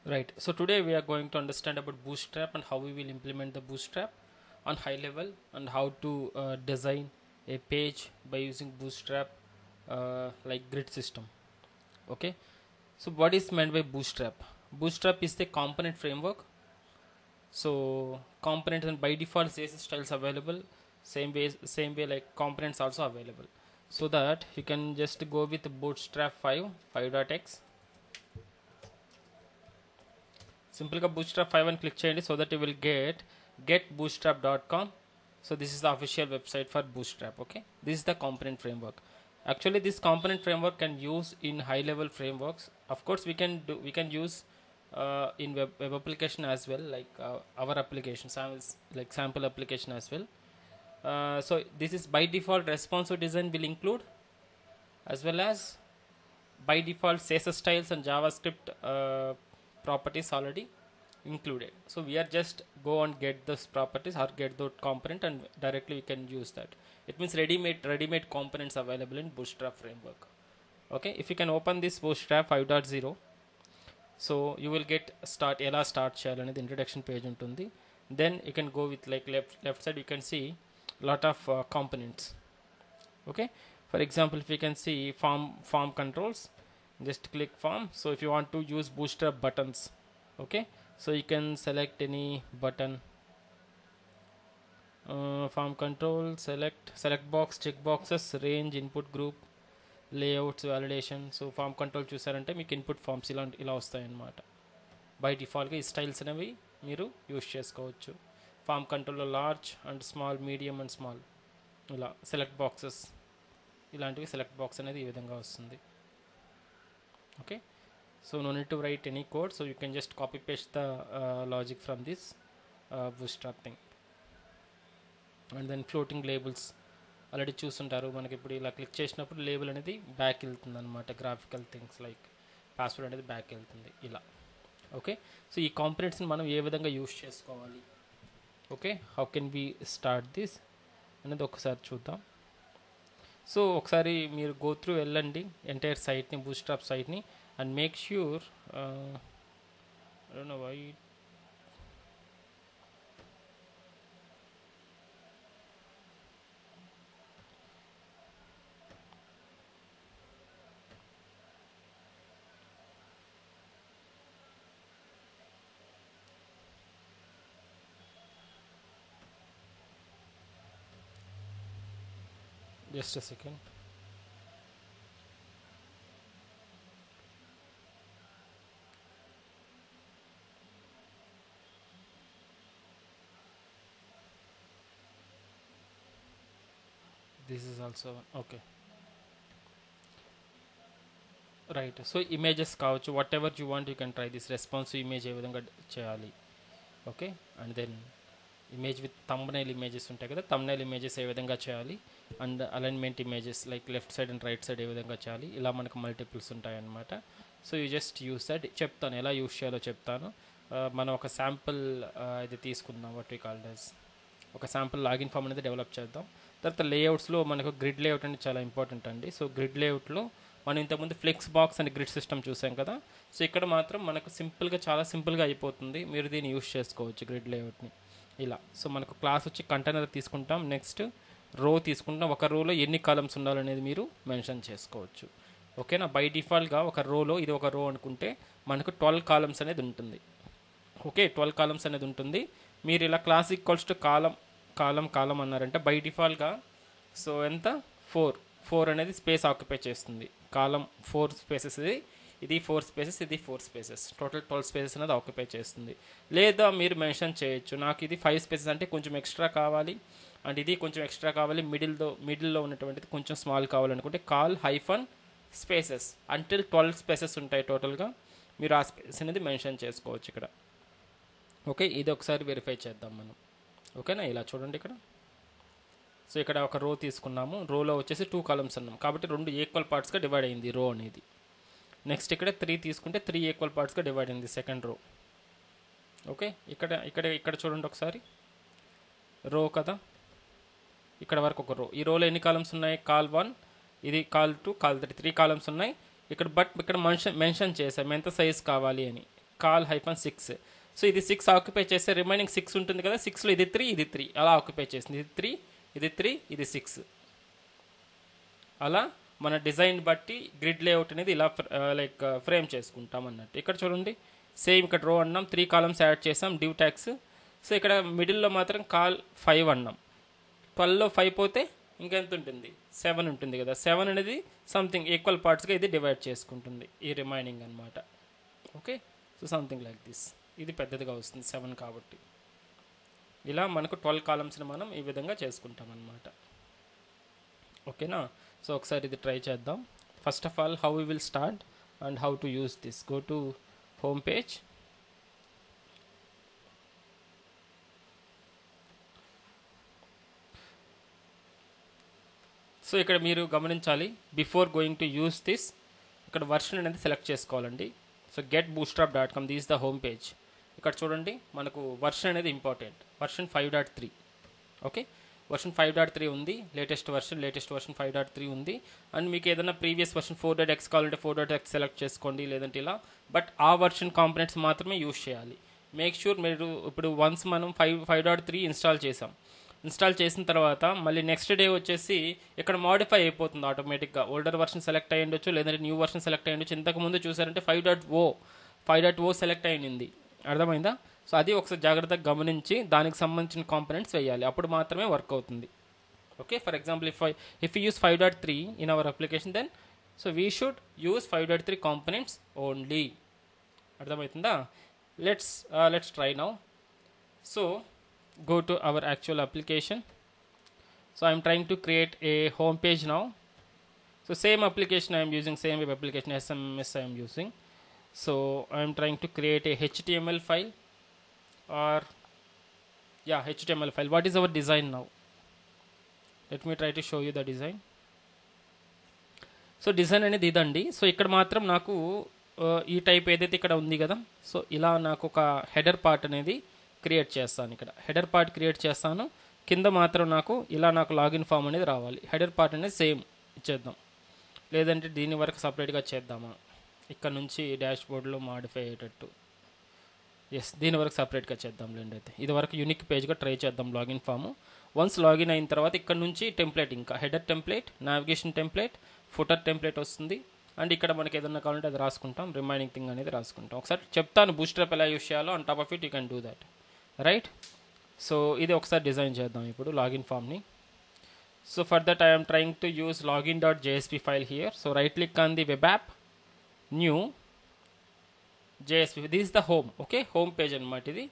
Right. So today we are going to understand about Bootstrap and how we will implement the Bootstrap on high level and how to design a page by using Bootstrap like grid system. Okay. So what is meant by Bootstrap? Bootstrap is the component framework. So components and by default CSS styles available. Same way like components also available. So that you can just go with Bootstrap 5.x. సింపుల్గా bootstrap 5 అని click చేయండి so that you will get bootstrap.com. So this is the official website for Bootstrap. Okay, this is the component framework. Actually this component framework can use in high level frameworks. Of course we can use in web application as well, like our applications like sample application as well. So this is by default responsive design will include, as well as by default CSS styles and JavaScript properties already included. So we are just go and get those properties or get that component and directly we can use that. It means ready-made components available in Bootstrap framework. Okay, if you can open this Bootstrap 5.0, so you will get ఎలా start చేయాలనేది introduction page ఉంటుంది. Then you can go with like left side you can see lot of components. Okay, for example if you can see form controls, just click form. So if you want to use Bootstrap buttons, okay, so you can select any button, form control, select box, check boxes, range, input group, layouts, validation. So form control చూసారంటే మీకు input forms ఇలా వస్తాయి అన్నమాట. By డిఫాల్ట్గా ఈ styles అనేవి మీరు use చేసుకోవచ్చు. ఫామ్ కంట్రోల్లో large and small, medium and small, ఇలా సెలెక్ట్ బాక్సెస్, ఇలాంటివి సెలెక్ట్ బాక్స్ అనేది ఈ విధంగా వస్తుంది. Okay, so no need to write any code, so you can just copy paste the logic from this Bootstrap thing. And then floating labels already చూస్తుంటారు. మనకి ఇప్పుడు ఇలా క్లిక్ చేసినప్పుడు లేబుల్ అనేది బ్యాక్ వెళ్తుంది అనమాట. గ్రాఫికల్ థింగ్స్ లైక్ పాస్వర్డ్ అనేది back వెళ్తుంది ఇలా. ఓకే, సో ఈ కాంపోనెంట్స్ని మనం ఏ విధంగా యూస్ చేసుకోవాలి, okay, how can we start this అనేది ఒకసారి చూద్దాం. సో ఒకసారి మీరు గో త్రూ వెళ్ళండి ఎంటైర్ సైట్ని, బూట్స్ట్రాప్ సైట్ని, and make sure I don't know why just a second. This is also okay, right. So images కావచ్చు, whatever you want you can try this responsive image ఏ విధంగా చేయాలి. Okay, and then image with thumbnail images ఉంటాయి కదా, thumbnail images ఏ విధంగా చేయాలి, and alignment images like left side and right side ఏ విధంగా చేయాలి, ఇలా మనకు మల్టిపుల్స్ ఉంటాయన్నమాట. So you just use that. చెప్తాను ఎలా యూస్ చేయాలో చెప్తాను. మనం ఒక శాంపుల్ ఇది తీసుకుందాం, వాట్ వీ కాల్డ్ యాజ్ ఒక శాంపుల్ లాగిన్ ఫామ్ అనేది డెవలప్ చేద్దాం. తర్వాత లేఅవుట్స్లో మనకు గ్రిడ్ లేఅవుట్ అనేది చాలా ఇంపార్టెంట్ అండి. సో గ్రిడ్ లేఅవుట్లో మనం ఇంతకుముందు flex box and grid system చూసాం కదా. సో ఇక్కడ మాత్రం మనకు సింపుల్గా, చాలా సింపుల్గా అయిపోతుంది. మీరు దీన్ని యూస్ చేసుకోవచ్చు గ్రిడ్ లేఅవుట్ని ఇలా. సో మనకు క్లాస్ వచ్చి కంటైనర్ తీసుకుంటాం, నెక్స్ట్ రో తీసుకుంటాం. ఒక రోలో ఎన్ని కాలమ్స్ ఉండాలనేది మీరు మెన్షన్ చేసుకోవచ్చు. ఓకేనా, బై డిఫాల్ట్గా ఒక రోలో, ఇది ఒక రో అనుకుంటే మనకు 12 కాలమ్స్ అనేది ఉంటుంది. ఓకే, 12 కాలమ్స్ అనేది ఉంటుంది. మీరు ఇలా క్లాస్ ఈక్వల్స్ టు కాలం అన్నారంటే బై డిఫాల్ట్గా సో ఎంత 4 అనేది స్పేస్ ఆక్యుపై చేస్తుంది. కాలం 4 స్పేసెస్, ఇది 4 స్పేసెస్, ఇది 4 స్పేసెస్, టోటల్ 12 స్పేసెస్ అనేది ఆక్యుపై చేస్తుంది. లేదా మీరు మెన్షన్ చేయొచ్చు, నాకు ఇది 5 స్పేసెస్ అంటే కొంచెం ఎక్స్ట్రా కావాలి, అండ్ ఇది కొంచెం ఎక్స్ట్రా కావాలి, మిడిల్లో ఉన్నటువంటిది కొంచెం స్మాల్ కావాలనుకుంటే call hyphen spaces until 12 spaces ఉంటాయి టోటల్గా. మీరు ఆ స్పేస్ అనేది మెన్షన్ చేసుకోవచ్చు ఇక్కడ. ఓకే, ఇది ఒకసారి వెరిఫై చేద్దాం మనం. ఓకేనా, ఇలా చూడండి ఇక్కడ. సో ఇక్కడ ఒక రో తీసుకున్నాము, రోలో వచ్చేసి 2 కాలమ్స్ అన్నాం కాబట్టి 2 ఈక్వల్ పార్ట్స్గా డివైడ్ అయింది రో అనేది. నెక్స్ట్ ఇక్కడ 3 తీసుకుంటే 3 ఈక్వల్ పార్ట్స్గా డివైడ్ అయింది సెకండ్ రో. ఓకే, ఇక్కడ చూడండి ఒకసారి, రో కదా, ఇక్కడ వరకు ఒక రో. ఈ రోలో ఎన్ని కాలమ్స్ ఉన్నాయి, కాల్ 1, ఇది కాల్ 2, కాల్ 3, 3 కాలమ్స్ ఉన్నాయి ఇక్కడ. బట్ ఇక్కడ మెన్షన్ చేసాం ఎంత సైజ్ కావాలి అని. కాల్ -6. సో ఇది 6 ఆక్యుపై చేస్తే రిమైనింగ్ 6 ఉంటుంది కదా, 6లో ఇది 3 ఇది 3 అలా ఆక్యుపై చేసింది. ఇది 3 ఇది 3 ఇది 6. అలా మన డిజైన్ బట్టి గ్రిడ్ లేఅవుట్ అనేది ఇలా లైక్ ఫ్రేమ్ చేసుకుంటాం అన్నట్టు. ఇక్కడ చూడండి సేమ్ ఇక్కడ రో అన్నాం, 3 కాలమ్స్ యాడ్ చేసాం డ్యూ ట్యాగ్స్. సో ఇక్కడ మిడిల్లో మాత్రం కాల్ 5 అన్నాం. 12లో 5 పోతే ఇంకెంత ఉంటుంది, 7 ఉంటుంది కదా. 7 అనేది సంథింగ్ ఈక్వల్ పార్ట్స్గా ఇది డివైడ్ చేసుకుంటుంది ఈ రిమైనింగ్ అనమాట. Okay, so something like this. ఇది పెద్దదిగా వస్తుంది 7 కాబట్టి. ఇలా మనకు 12 కాలమ్స్ని మనం ఈ విధంగా చేసుకుంటాం అన్నమాట. ఓకేనా. సో ఒకసారి ఇది ట్రై చేద్దాం. First of all how we will start and how to use this. Go to home page. So ఇక్కడ మీరు గమనించాలి, before going to use this ఇక్కడ వర్షన్ అనేది సెలెక్ట్ చేసుకోవాలండి. So getbootstrap.com, this the home page. ఇక్కడ చూడండి మనకు వర్షన్ అనేది ఇంపార్టెంట్. వర్షన్ 5.3. ఓకే, వర్షన్ 5.3 ఉంది, లేటెస్ట్ వర్షన్ 5.3 ఉంది. అండ్ మీకు ఏదైనా ప్రీవియస్ వర్షన్ 4.x కావాలంటే 4.x సెలెక్ట్ చేసుకోండి, లేదంటే ఇలా. బట్ ఆ వర్షన్ కాంపోనెంట్స్ మాత్రమే యూజ్ చేయాలి. మేక్ షూర్ మీరు ఇప్పుడు వన్స్ మనం 5.3 ఇన్స్టాల్ చేసిన తర్వాత మళ్ళీ నెక్స్ట్ డే వచ్చేసి ఇక్కడ మాడిఫై అయిపోతుంది ఆటోమేటిక్గా. ఓల్డర్ వర్షన్ సెలెక్ట్ అయ్యి ఉండొచ్చు, లేదంటే న్యూ వర్షన్ సెలెక్ట్ అయ్యి ఉండొచ్చు. ఇంతకుముందు చూసారంటే 5.0 సెలెక్ట్ అయ్యింది. అర్థమైందా. సో అది ఒకసారి జాగ్రత్తగా గమనించి దానికి సంబంధించిన కాంపోనెంట్స్ వేయాలి, అప్పుడు మాత్రమే వర్క్ అవుతుంది. Okay, for example if you use 5.3 in our application, then so we should use 5.3 components only. అర్థమవుతుందా. Let's try now. So go to our actual application. So I am trying to create a home page now. So same application I am using, same web application SMS I am using. So I am trying to create a HTML file, or yeah, HTML file. What is our design now? Let me try to show you the design. So design అనేది ఇదండి. So ఇక్కడ మాత్రం నాకు ఈ type ఏదైతే ఇక్కడ ఉంది కదా, సో ఇలా నాకు ఒక హెడర్ పార్ట్ అనేది క్రియేట్ చేస్తాను. ఇక్కడ హెడర్ పార్ట్ క్రియేట్ చేస్తాను. కింద మాత్రం నాకు ఇలా నాకు లాగిన్ ఫామ్ అనేది రావాలి. హెడర్ పార్ట్ అనేది సేమ్ ఇచ్చేద్దాం, లేదంటే దీని వరకు సపరేట్గా చేద్దామా, ఇక్కడ నుంచి డాష్ బోర్డ్లో మాడిఫై అయ్యేటట్టు. ఎస్, దీని వరకు సపరేట్గా చేద్దాంలేండి. అయితే ఇది వరకు యూనిక్ పేజ్గా ట్రై చేద్దాం లాగిన్ ఫాము. వన్స్ లాగిన్ అయిన తర్వాత ఇక్కడ నుంచి టెంప్లెట్, ఇంకా header template, navigation template, footer template వస్తుంది. అండ్ ఇక్కడ మనకి ఏదన్నా కావాలంటే అది రాసుకుంటాం, రిమైనింగ్ థింగ్ అనేది రాసుకుంటాం. ఒకసారి చెప్తాను బూస్ట్రాప్ ఎలా యూస్ చేయాలో. On top of it you can do that, right. So ఇది ఒకసారి డిజైన్ చేద్దాం ఇప్పుడు లాగిన్ ఫామ్ని. So for that I'm trying to use login.jsp file here. So right click on the web app, new JSP. This is the home. Okay, home page అనమాట ఇది.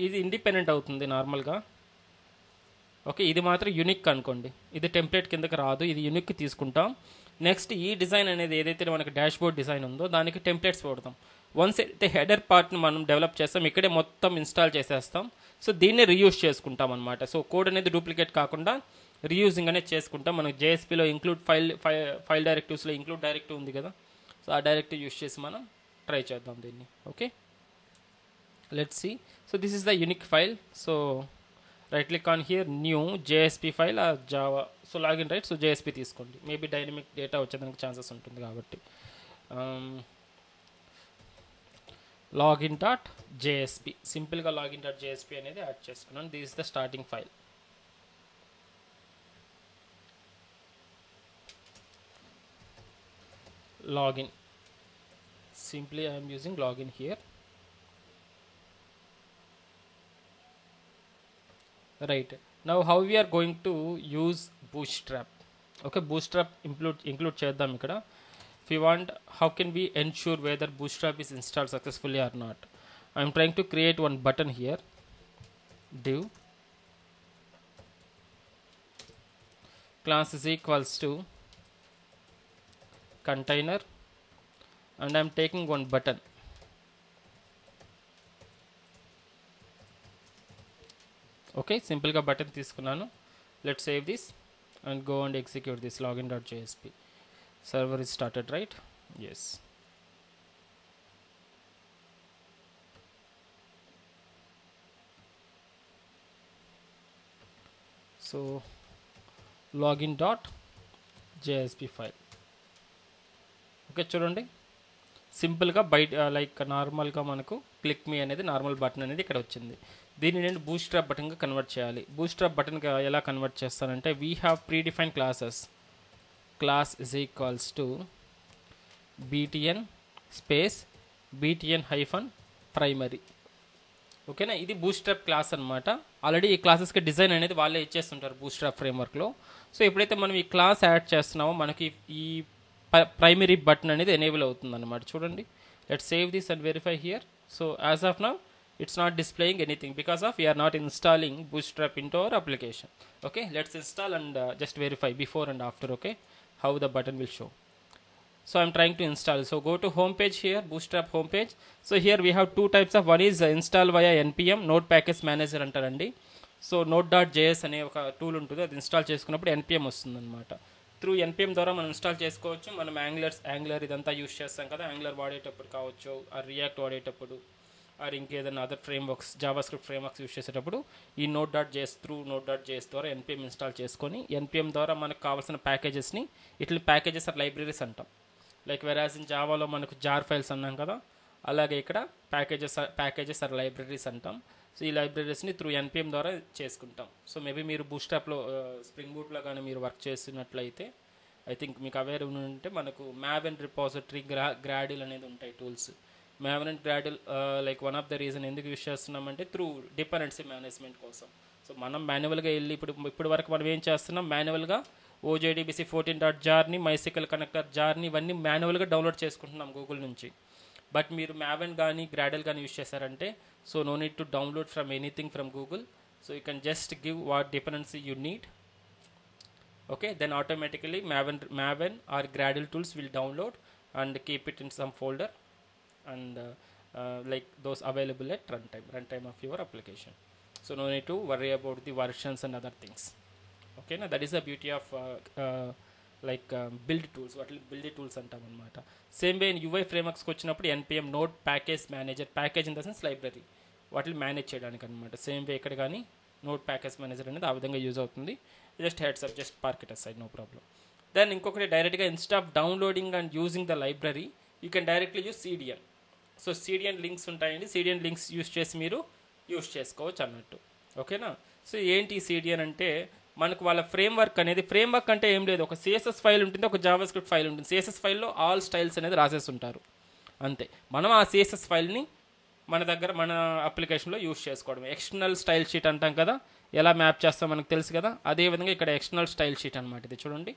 ఇది independent అవుతుంది నార్మల్గా. ఓకే, ఇది మాత్రం యూనిక్ అనుకోండి, ఇది టెంప్లెట్ కిందకి రాదు, ఇది యూనిక్ తీసుకుంటాం. నెక్స్ట్ ఈ డిజైన్ అనేది ఏదైతే మనకి డాష్ బోర్డ్ డిజైన్ ఉందో దానికి టెంప్లెట్స్ వాడతాం. వన్స్ అయితే హెడర్ పార్ట్ని మనం డెవలప్ చేస్తాం, ఇక్కడే మొత్తం ఇన్స్టాల్ చేసేస్తాం. సో దీన్నే రీయూజ్ చేసుకుంటాం అనమాట. సో కోడ్ అనేది డూప్లికేట్ కాకుండా రీయూజింగ్ అనేది చేసుకుంటాం. మనకి JSPలో ఇంక్లూడ్ ఫైల్ డైరెక్టివ్స్లో ఇంక్లూడ్ డైరెక్టివ్ ఉంది కదా, సో ఆ డైరెక్టివ్ యూజ్ చేసి మనం ట్రై చేద్దాం దీన్ని. Okay, let's see. So this is the unique file. So right click on here, new JSP file or Java. So login right. So JSP తీసుకోండి, maybe dynamic data వచ్చేదానికి chances ఉంటుంది కాబట్టి. login.jsp, సింపుల్గా login.jsp అనేది add చేసుకున్నాను. This is the starting file. login, simply I am using login here. Right, now how we are going to use bootstrap. Okay, bootstrap include చేద్దాం ఇక్కడ. If you want, how can we ensure whether bootstrap is installed successfully or not? I am trying to create one button here, div class is equals to container, and I am taking one button. Okay, simple గా button తీసుకున్నాను. Let's save this and go and execute this login.jsp. Server is started, right? Yes. So login.jsp file. Okay చూడండి, సింపుల్గా బయట like నార్మల్గా మనకు click మీ అనేది normal button అనేది ఇక్కడ వచ్చింది. దీన్ని నేను బూస్ట్రాప్ బటన్గా కన్వర్ట్ చేయాలి. బూస్ట్రాప్ బటన్గా ఎలా కన్వర్ట్ చేస్తానంటే we have pre define classes. Class is equals to btn space btn-primary. ఓకేనా, ఇది బూస్ట్రాప్ క్లాస్ అనమాట. ఆల్రెడీ ఈ క్లాసెస్కి డిజైన్ అనేది వాళ్ళే ఇచ్చేస్తుంటారు బూస్ట్రాప్ ఫ్రేమ్వర్క్లో. సో ఎప్పుడైతే మనం ఈ క్లాస్ యాడ్ చేస్తున్నామో మనకి ఈ ప్రైమరీ బటన్ అనేది ఎనేబుల్ అవుతుంది అనమాట. చూడండి, let's save this and verify here. So as of now it's not displaying anything because of we are not installing Bootstrap into our application. Okay, let's install and just verify before and after. Okay, how the button will show. So I'm trying to install. So go to home page here, Bootstrap home page. So here we have two types of, one is install via npm node package manager అంటారండి. So node.js అనే ఒక tool ఉంటుంది, అది install చేసుకున్నప్పుడు npm వస్తుంది అనమాట. Through npm ద్వారా మనం ఇన్స్టాల్ చేసుకోవచ్చు. మనం యాంగ్లర్ ఇదంతా యూస్ చేస్తాం కదా, యాంగ్లర్ వాడేటప్పుడు కావచ్చు, ఆ రియాక్ట్ వాడేటప్పుడు, ఆర్ ఇంకేదైనా other frameworks JavaScript frameworks use చేసేటప్పుడు ఈ node.js త్రూ node.js ద్వారా npm ఇన్స్టాల్ చేసుకొని npm ద్వారా మనకు కావాల్సిన ప్యాకేజెస్ని ఇట్లా ప్యాకేజెస్ ఆర్ లైబ్రరీస్ అంటాం. లైక్ వెరాజ్ ఇన్ జావాలో మనకు జార్ ఫైల్స్ అన్నాం కదా, అలాగే ఇక్కడ ప్యాకేజెస్ ఆర్ లైబ్రరీస్ అంటాం. సో ఈ లైబ్రరీస్ని త్రూ npm ద్వారా చేసుకుంటాం. సో మేబీ మీరు బూస్ట్రాప్లో స్ప్రింగ్ బూట్లో కానీ మీరు వర్క్ చేసినట్లయితే ఐ థింక్ మీకు అవేర్ ఉంటే మనకు మ్యావెన్ రిపాజిటరీ గ్రాడిల్ అనేది ఉంటాయి tools. Maven and Gradle like one of the reason ఎందుకు యూస్ చేస్తున్నామంటే త్రూ డిపెండెన్సీ మేనేజ్మెంట్ కోసం. సో మనం మాన్యువల్గా వెళ్ళి ఇప్పుడు వరకు మనం ఏం చేస్తున్నాం, మాన్యువల్గా OJDBC 14.jarని, MySQL కనెక్టర్ జార్ని ఇవన్నీ మాన్యువల్గా డౌన్లోడ్ చేసుకుంటున్నాం గూగుల్ నుంచి. బట్ మీరు మ్యావెన్ కానీ గ్రాడిల్ కానీ యూస్ చేశారంటే so no need to download from anything from Google. So you can just give what dependency you need. Okay, then automatically Maven or Gradle tools will download and keep it in some folder and like those available at runtime of your application. So no need to worry about the versions and other things. Okay, now that is the beauty of build tools. What build tools antam anamata. Same way in UI frameworks ku vachinappudu npm node package manager, package in the sense library, what will manage cheyadaniki anamata. Same way ikkada gaani node package manager anedi aa vidhanga use avutundi. Just heads up, just park it aside, no problem. Then inkokati direct ga instead of downloading and using the library, you can directly use CDN. So CDN links untayandi, CDN links use chesi meeru use chesukovachu annattu. Okay na. So enti CDN ante మనకు వాళ్ళ framework అనేది, framework అంటే ఏం లేదు, ఒక CSS file ఉంటుంది, ఒక JavaScript file ఉంటుంది. CSS ఫైల్లో ఆల్ స్టైల్స్ అనేది రాసేస్తుంటారు అంతే. మనం ఆ CSS ఫైల్ని మన దగ్గర మన అప్లికేషన్లో యూస్ చేసుకోవడం. ఎక్స్టర్నల్ స్టైల్ షీట్ అంటాం కదా, ఎలా మ్యాప్ చేస్తాం మనకు తెలుసు కదా, అదేవిధంగా ఇక్కడ ఎక్స్టర్నల్ స్టైల్ షీట్ అనమాట. ఇది చూడండి,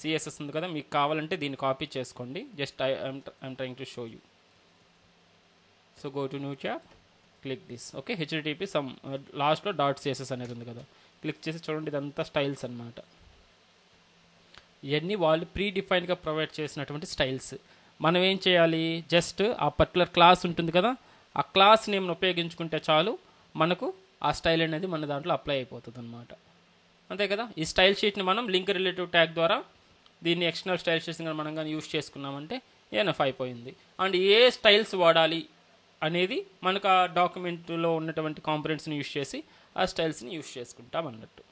CSS ఉంది కదా, మీకు కావాలంటే దీన్ని కాపీ చేసుకోండి. Just I'm trying to show you. So go to new tab, click this. Okay, HTTP some లాస్ట్లో .css అనేది ఉంది కదా, క్లిక్ చేసి చూడండి, ఇదంతా స్టైల్స్ అనమాట. ఇవన్నీ వాళ్ళు ప్రీ డిఫైన్డ్గా ప్రొవైడ్ చేసినటువంటి స్టైల్స్. మనం ఏం చేయాలి, జస్ట్ ఆ పర్టికులర్ క్లాస్ ఉంటుంది కదా, ఆ క్లాస్ నేమ్ని ఉపయోగించుకుంటే చాలు, మనకు ఆ స్టైల్ అనేది మన దాంట్లో అప్లై అయిపోతుంది అనమాట. అంతే కదా. ఈ స్టైల్ షీట్ని మనం లింక్ రిలేటివ్ ట్యాగ్ ద్వారా దీన్ని ఎక్స్టర్నల్ స్టైల్ షీట్స్ మనం కానీ యూస్ చేసుకున్నామంటే ఎనఫ్ అయిపోయింది. అండ్ ఏ స్టైల్స్ వాడాలి అనేది మనకు ఆ డాక్యుమెంట్లో ఉన్నటువంటి కాంపోనెంట్స్ని యూస్ చేసి ఆ స్టైల్స్ని యూస్ చేసుకుంటాం అన్నట్టు.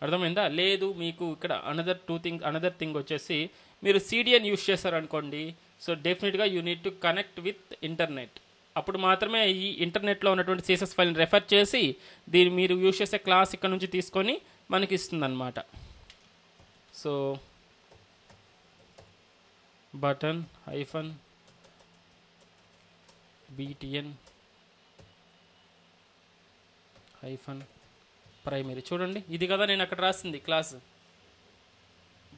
అర్థమైందా? లేదు మీకు ఇక్కడ అనదర్ థింగ్ వచ్చేసి, మీరు CDN యూస్ చేస్తారనుకోండి, సో డెఫినెట్గా you need to connect with internet. అప్పుడు మాత్రమే ఈ ఇంటర్నెట్లో ఉన్నటువంటి CSS ఫైల్ని రెఫర్ చేసి దీన్ని మీరు యూస్ చేసే క్లాస్ ఇక్కడ నుంచి తీసుకొని మనకి ఇస్తుంది అనమాట. సో బటన్ -btn-primary చూడండి, ఇది కదా నేను అక్కడ రాసింది క్లాస్.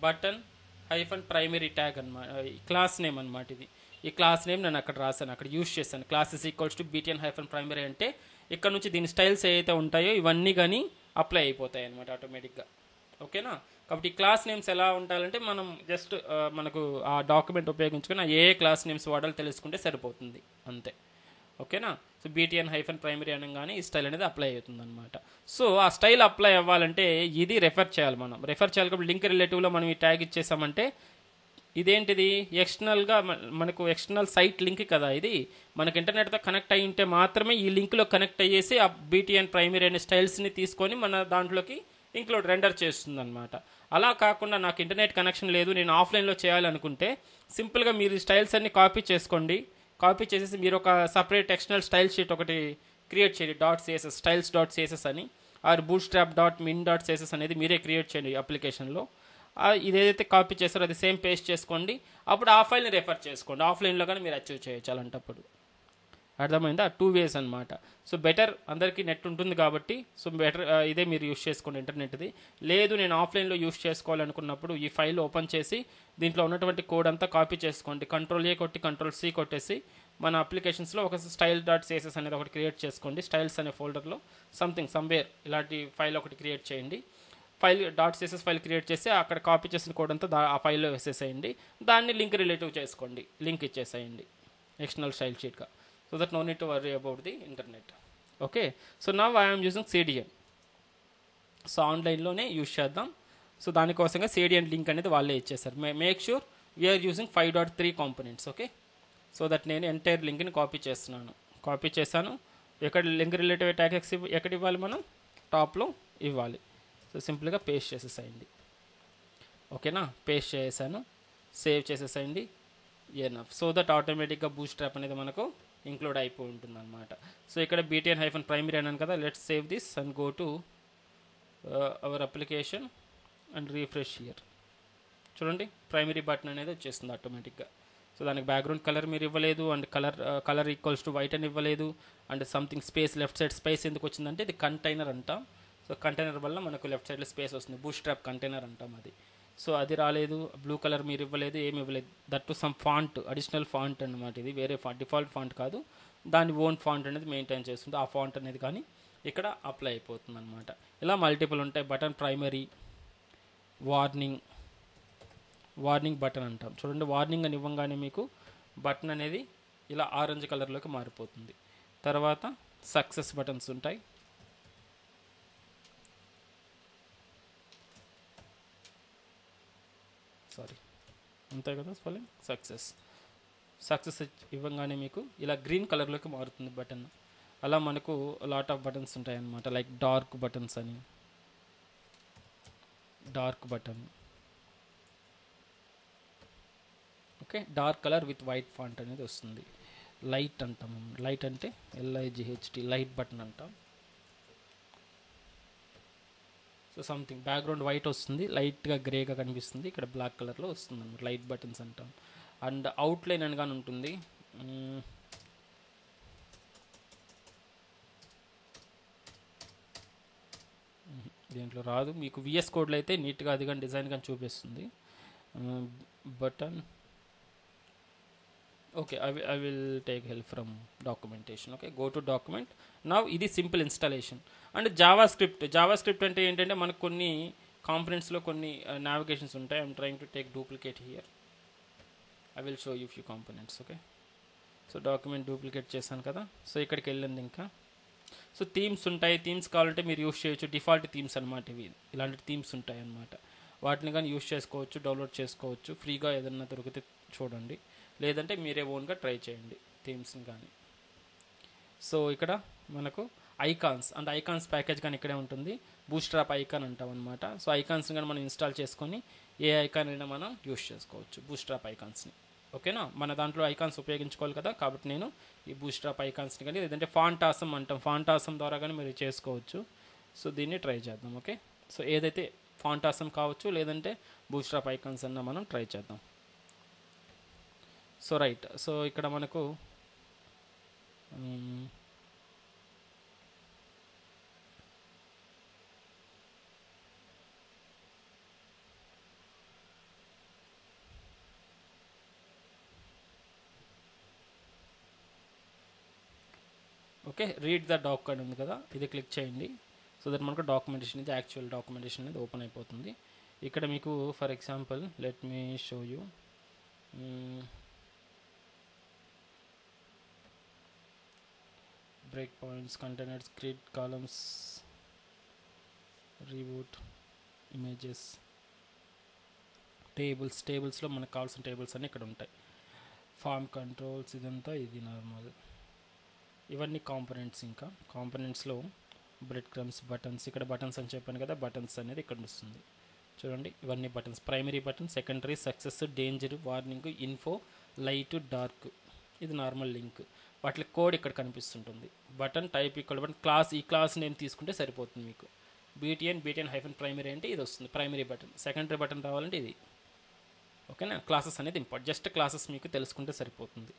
button-primary ట్యాగ్ అనమాట, క్లాస్ నేమ్ అనమాట. ఇది ఈ క్లాస్ నేమ్ నేను అక్కడ రాశాను, అక్కడ యూస్ చేశాను. Class is equals to btn-primary అంటే ఇక్కడ నుంచి దీని స్టైల్స్ ఏవైతే ఉంటాయో ఇవన్నీ కానీ అప్లై అయిపోతాయి అనమాట ఆటోమేటిక్గా. ఓకేనా. కాబట్టి ఈ క్లాస్ నేమ్స్ ఎలా ఉండాలంటే మనం జస్ట్ మనకు ఆ డాక్యుమెంట్ ఉపయోగించుకొని ఏ క్లాస్ నేమ్స్ వాడాలో తెలుసుకుంటే సరిపోతుంది అంతే. ఓకేనా. సో btn-primary అనగానే ఈ స్టైల్ అనేది అప్లై అవుతుంది అనమాట. సో ఆ స్టైల్ అప్లై అవ్వాలంటే ఇది రెఫర్ చేయాలి కాబట్టి లింక్ రిలేటివ్లో మనం ఈ ట్యాగ్ ఇచ్చేసామంటే ఇదేంటిది, ఎక్స్టర్నల్గా మనకు ఎక్స్టర్నల్ సైట్ లింక్ కదా, ఇది మనకు ఇంటర్నెట్తో కనెక్ట్ అయి ఉంటే మాత్రమే ఈ లింక్లో కనెక్ట్ అయ్యేసి ఆ btn-primary అనే స్టైల్స్ని తీసుకొని మన దాంట్లోకి ఇంక్లూడ్ రెండర్ చేస్తుంది అనమాట. అలా కాకుండా నాకు ఇంటర్నెట్ కనెక్షన్ లేదు, నేను ఆఫ్లైన్లో చేయాలనుకుంటే సింపుల్గా మీరు స్టైల్స్ అన్ని కాపీ చేసుకోండి. కాపీ చేసేసి మీరు ఒక సపరేట్ ఎక్స్టర్నల్ స్టైల్ షీట్ ఒకటి క్రియేట్ చేయండి, .css styles.css అని, ఆర్ bootstrap.min.css అనేది మీరే క్రియేట్ చేయండి అప్లికేషన్లో. ఇదేదైతే కాపీ చేస్తారో అది సేమ్ పేస్ట్ చేసుకోండి. అప్పుడు ఆ ఫైల్ని రెఫర్ చేసుకోండి, ఆఫ్లైన్లో కానీ మీరు అచీవ్ చేయొచ్చు అలాంటప్పుడు. అర్థమైందా? 2 ways అనమాట. సో బెటర్, అందరికీ నెట్ ఉంటుంది కాబట్టి సో బెటర్ ఇదే మీరు యూస్ చేసుకోండి ఇంటర్నెట్ది. లేదు నేను ఆఫ్లైన్లో యూస్ చేసుకోవాలనుకున్నప్పుడు ఈ ఫైల్ ఓపెన్ చేసి దీంట్లో ఉన్నటువంటి కోడ్ అంతా కాపీ చేసుకోండి. Ctrl+A కొట్టి Ctrl+C కొట్టేసి మన అప్లికేషన్స్లో ఒక style.css అనేది ఒకటి క్రియేట్ చేసుకోండి. స్టైల్స్ అనే ఫోల్డర్లో సమ్వేర్ ఇలాంటి ఫైల్ ఒకటి క్రియేట్ చేయండి. ఫైల్ .css ఫైల్ క్రియేట్ చేసి అక్కడ కాపీ చేసిన కోడ్ అంతా ఆ ఫైల్లో వేసేసేయండి. దాన్ని లింక్ రిలేటివ్ చేసుకోండి, లింక్ ఇచ్చేసేయండి ఎక్స్టర్నల్ స్టైల్ షీట్గా. So that no need to worry about the internet. Okay, so now I am using CDN. So ఆన్లైన్లోనే యూజ్ చేద్దాం. సో దానికోసంగా CDN లింక్ అనేది వాళ్ళే ఇచ్చేసారు. Make sure we're using 5.3 components. Okay, so that నేను entire లింక్ని copy చేశాను. ఎక్కడ లింక్ రిలేటివ్ ట్యాగ్స్ ఎక్కడ ఇవ్వాలి, మనం టాప్లో ఇవ్వాలి. సో సింపుల్గా పేస్ట్ చేసేసేయండి. ఓకేనా, పేస్ట్ చేసేసాను, సేవ్ చేసేసేయండి. ఎనఫ్. సో దట్ ఆటోమేటిక్గా బూట్స్ట్రాప్ అనేది మనకు ఇంక్లూడ్ అయిపోయి ఉంటుంది అనమాట. సో ఇక్కడ btn-primary అన్నాను కదా, let's save this and go to our application and refresh here. చూడండి ప్రైమరీ బటన్ అనేది వచ్చేస్తుంది ఆటోమేటిక్గా. సో దానికి బ్యాక్గ్రౌండ్ కలర్ మీరు ఇవ్వలేదు, and colour equals to white అని ఇవ్వలేదు, and something space left side space ఎందుకు వచ్చిందంటే ఇది కంటైనర్ అంటాం. సో కంటైనర్ వల్ల మనకు లెఫ్ట్ సైడ్లో స్పేస్ వస్తుంది, బూట్స్ట్రాప్ కంటైనర్ అంటాం అది. సో అది రాలేదు, బ్లూ కలర్ మీరు ఇవ్వలేదు, ఏమి ఇవ్వలేదు. That to some font, additional font అనమాట. ఇది వేరే డిఫాల్ట్ ఫాంట్ కాదు, దాని ఓన్ ఫాంట్ అనేది మెయింటైన్ చేస్తుంది. ఆ ఫాంట్ అనేది కానీ ఇక్కడ అప్లై అయిపోతుంది అనమాట. ఇలా మల్టిపుల్ ఉంటాయి. బటన్ ప్రైమరీ, వార్నింగ్ బటన్ అంటాం. చూడండి, వార్నింగ్ అని ఇవ్వగానే మీకు బటన్ అనేది ఇలా ఆరెంజ్ కలర్లోకి మారిపోతుంది. తర్వాత సక్సెస్ బటన్స్ ఉంటాయి. అంతే కదా స్పెల్లింగ్. సక్సెస్ ఇవ్వగానే మీకు ఇలా గ్రీన్ కలర్లోకి మారుతుంది బటన్. అలా మనకు లాట్ ఆఫ్ బటన్స్ ఉంటాయి అన్నమాట. లైక్ డార్క్ బటన్స్ అని, dark button. Okay, dark colour with white font అనేది వస్తుంది. లైట్ అంటాం, లైట్ అంటే LIGHT, లైట్ బటన్ అంటాం. సో సంథింగ్ బ్యాక్గ్రౌండ్ వైట్ వస్తుంది, లైట్గా గ్రేగా కనిపిస్తుంది, ఇక్కడ బ్లాక్ కలర్లో వస్తుంది అనమాట. లైట్ బటన్స్ అంటాం. అండ్ అవుట్లైన్ అని కానీ ఉంటుంది. దీంట్లో రాదు మీకు. VS కోడ్లో అయితే నీట్గా అది కానీ డిజైన్ కానీ చూపిస్తుంది. Button okay, I will take help from documentation. Okay, go to document. now ఇది సింపుల్ ఇన్స్టాలేషన్. అండ్ జావాస్క్రిప్ట్ అంటే ఏంటంటే మనకు కొన్ని కాంపోనెంట్స్లో కొన్ని నావిగేషన్స్ ఉంటాయి. I'm trying to take duplicate here. I will show you few components. Okay, so document duplicate చేశాను కదా. So ఇక్కడికి వెళ్ళింది ఇంకా. సో థీమ్స్ ఉంటాయి, థీమ్స్ కావాలంటే మీరు యూస్ చేయొచ్చు. డిఫాల్ట్ థీమ్స్ అనమాట ఇవి. ఇలాంటి థీమ్స్ ఉంటాయి అన్నమాట. వాటిని కానీ యూస్ చేసుకోవచ్చు, డౌన్లోడ్ చేసుకోవచ్చు. ఫ్రీగా ఏదన్నా దొరికితే చూడండి, లేదంటే మీరే ఓన్గా ట్రై చేయండి థీమ్స్ని కానీ. సో ఇక్కడ మనకు ఐకాన్స్ అండ్ ఐకాన్స్ ప్యాకేజ్ కానీ ఇక్కడే ఉంటుంది. బూట్స్ట్రాప్ ఐకాన్ అంటాం అనమాట. సో ఐకాన్స్ని కానీ మనం ఇన్స్టాల్ చేసుకొని ఏ ఐకాన్ అయినా మనం యూస్ చేసుకోవచ్చు, బూట్స్ట్రాప్ ఐకాన్స్ని. ఓకేనా, మన దాంట్లో ఐకాన్స్ ఉపయోగించుకోవాలి కదా, కాబట్టి నేను ఈ బూట్స్ట్రాప్ ఐకాన్స్ని కానీ, లేదంటే ఫాంటాసమ్ అంటాం, ఫాంటాసమ్ ద్వారా కానీ మీరు చేసుకోవచ్చు. సో దీన్ని ట్రై చేద్దాం. ఓకే, సో ఏదైతే ఫాంటాసమ్ కావచ్చు, లేదంటే బూట్స్ట్రాప్ ఐకాన్స్ అన్న మనం ట్రై చేద్దాం. సో రైట్, సో ఇక్కడ మనకు ఓకే, రీడ్ ద డాక్ అని ఉంది కదా, ఇది క్లిక్ చేయండి. సో దట్ మనకు డాక్యుమెంటేషన్ ఇది యాక్చువల్ డాక్యుమెంటేషన్ అనేది ఓపెన్ అయిపోతుంది. ఇక్కడ మీకు for example let me show you. Break points, containers, grid, columns, reboot, images, టేబుల్స్లో మనకు కావాల్సిన టేబుల్స్ అన్నీ ఇక్కడ ఉంటాయి. ఫార్మ్ కంట్రోల్స్, ఇదంతా ఇది నార్మల్. ఇవన్నీ కాంపోనెంట్స్. ఇంకా కాంపోనెంట్స్లో బ్రెడ్ క్రమ్స్, బటన్స్, ఇక్కడ బటన్స్ అని చెప్పాను కదా, బటన్స్ అనేది ఇక్కడ వస్తుంది. చూడండి ఇవన్నీ buttons, primary button, secondary, success, danger, warning, info, light, dark, ఇది నార్మల్ లింక్. వాటి కోడ్ ఇక్కడ కనిపిస్తుంటుంది. బటన్ టైప్ ఇక్కడ బటన్ క్లాస్, ఈ క్లాస్ నేమ్ తీసుకుంటే సరిపోతుంది మీకు. బీటీఎన్ హైఫన్ ప్రైమరీ అంటే ఇది వస్తుంది ప్రైమరీ బటన్. సెకండరీ బటన్ రావాలంటే ఇది. ఓకేనా, క్లాసెస్ అనేది ఇంపార్టెంట్, జస్ట్ క్లాసెస్ మీకు తెలుసుకుంటే సరిపోతుంది.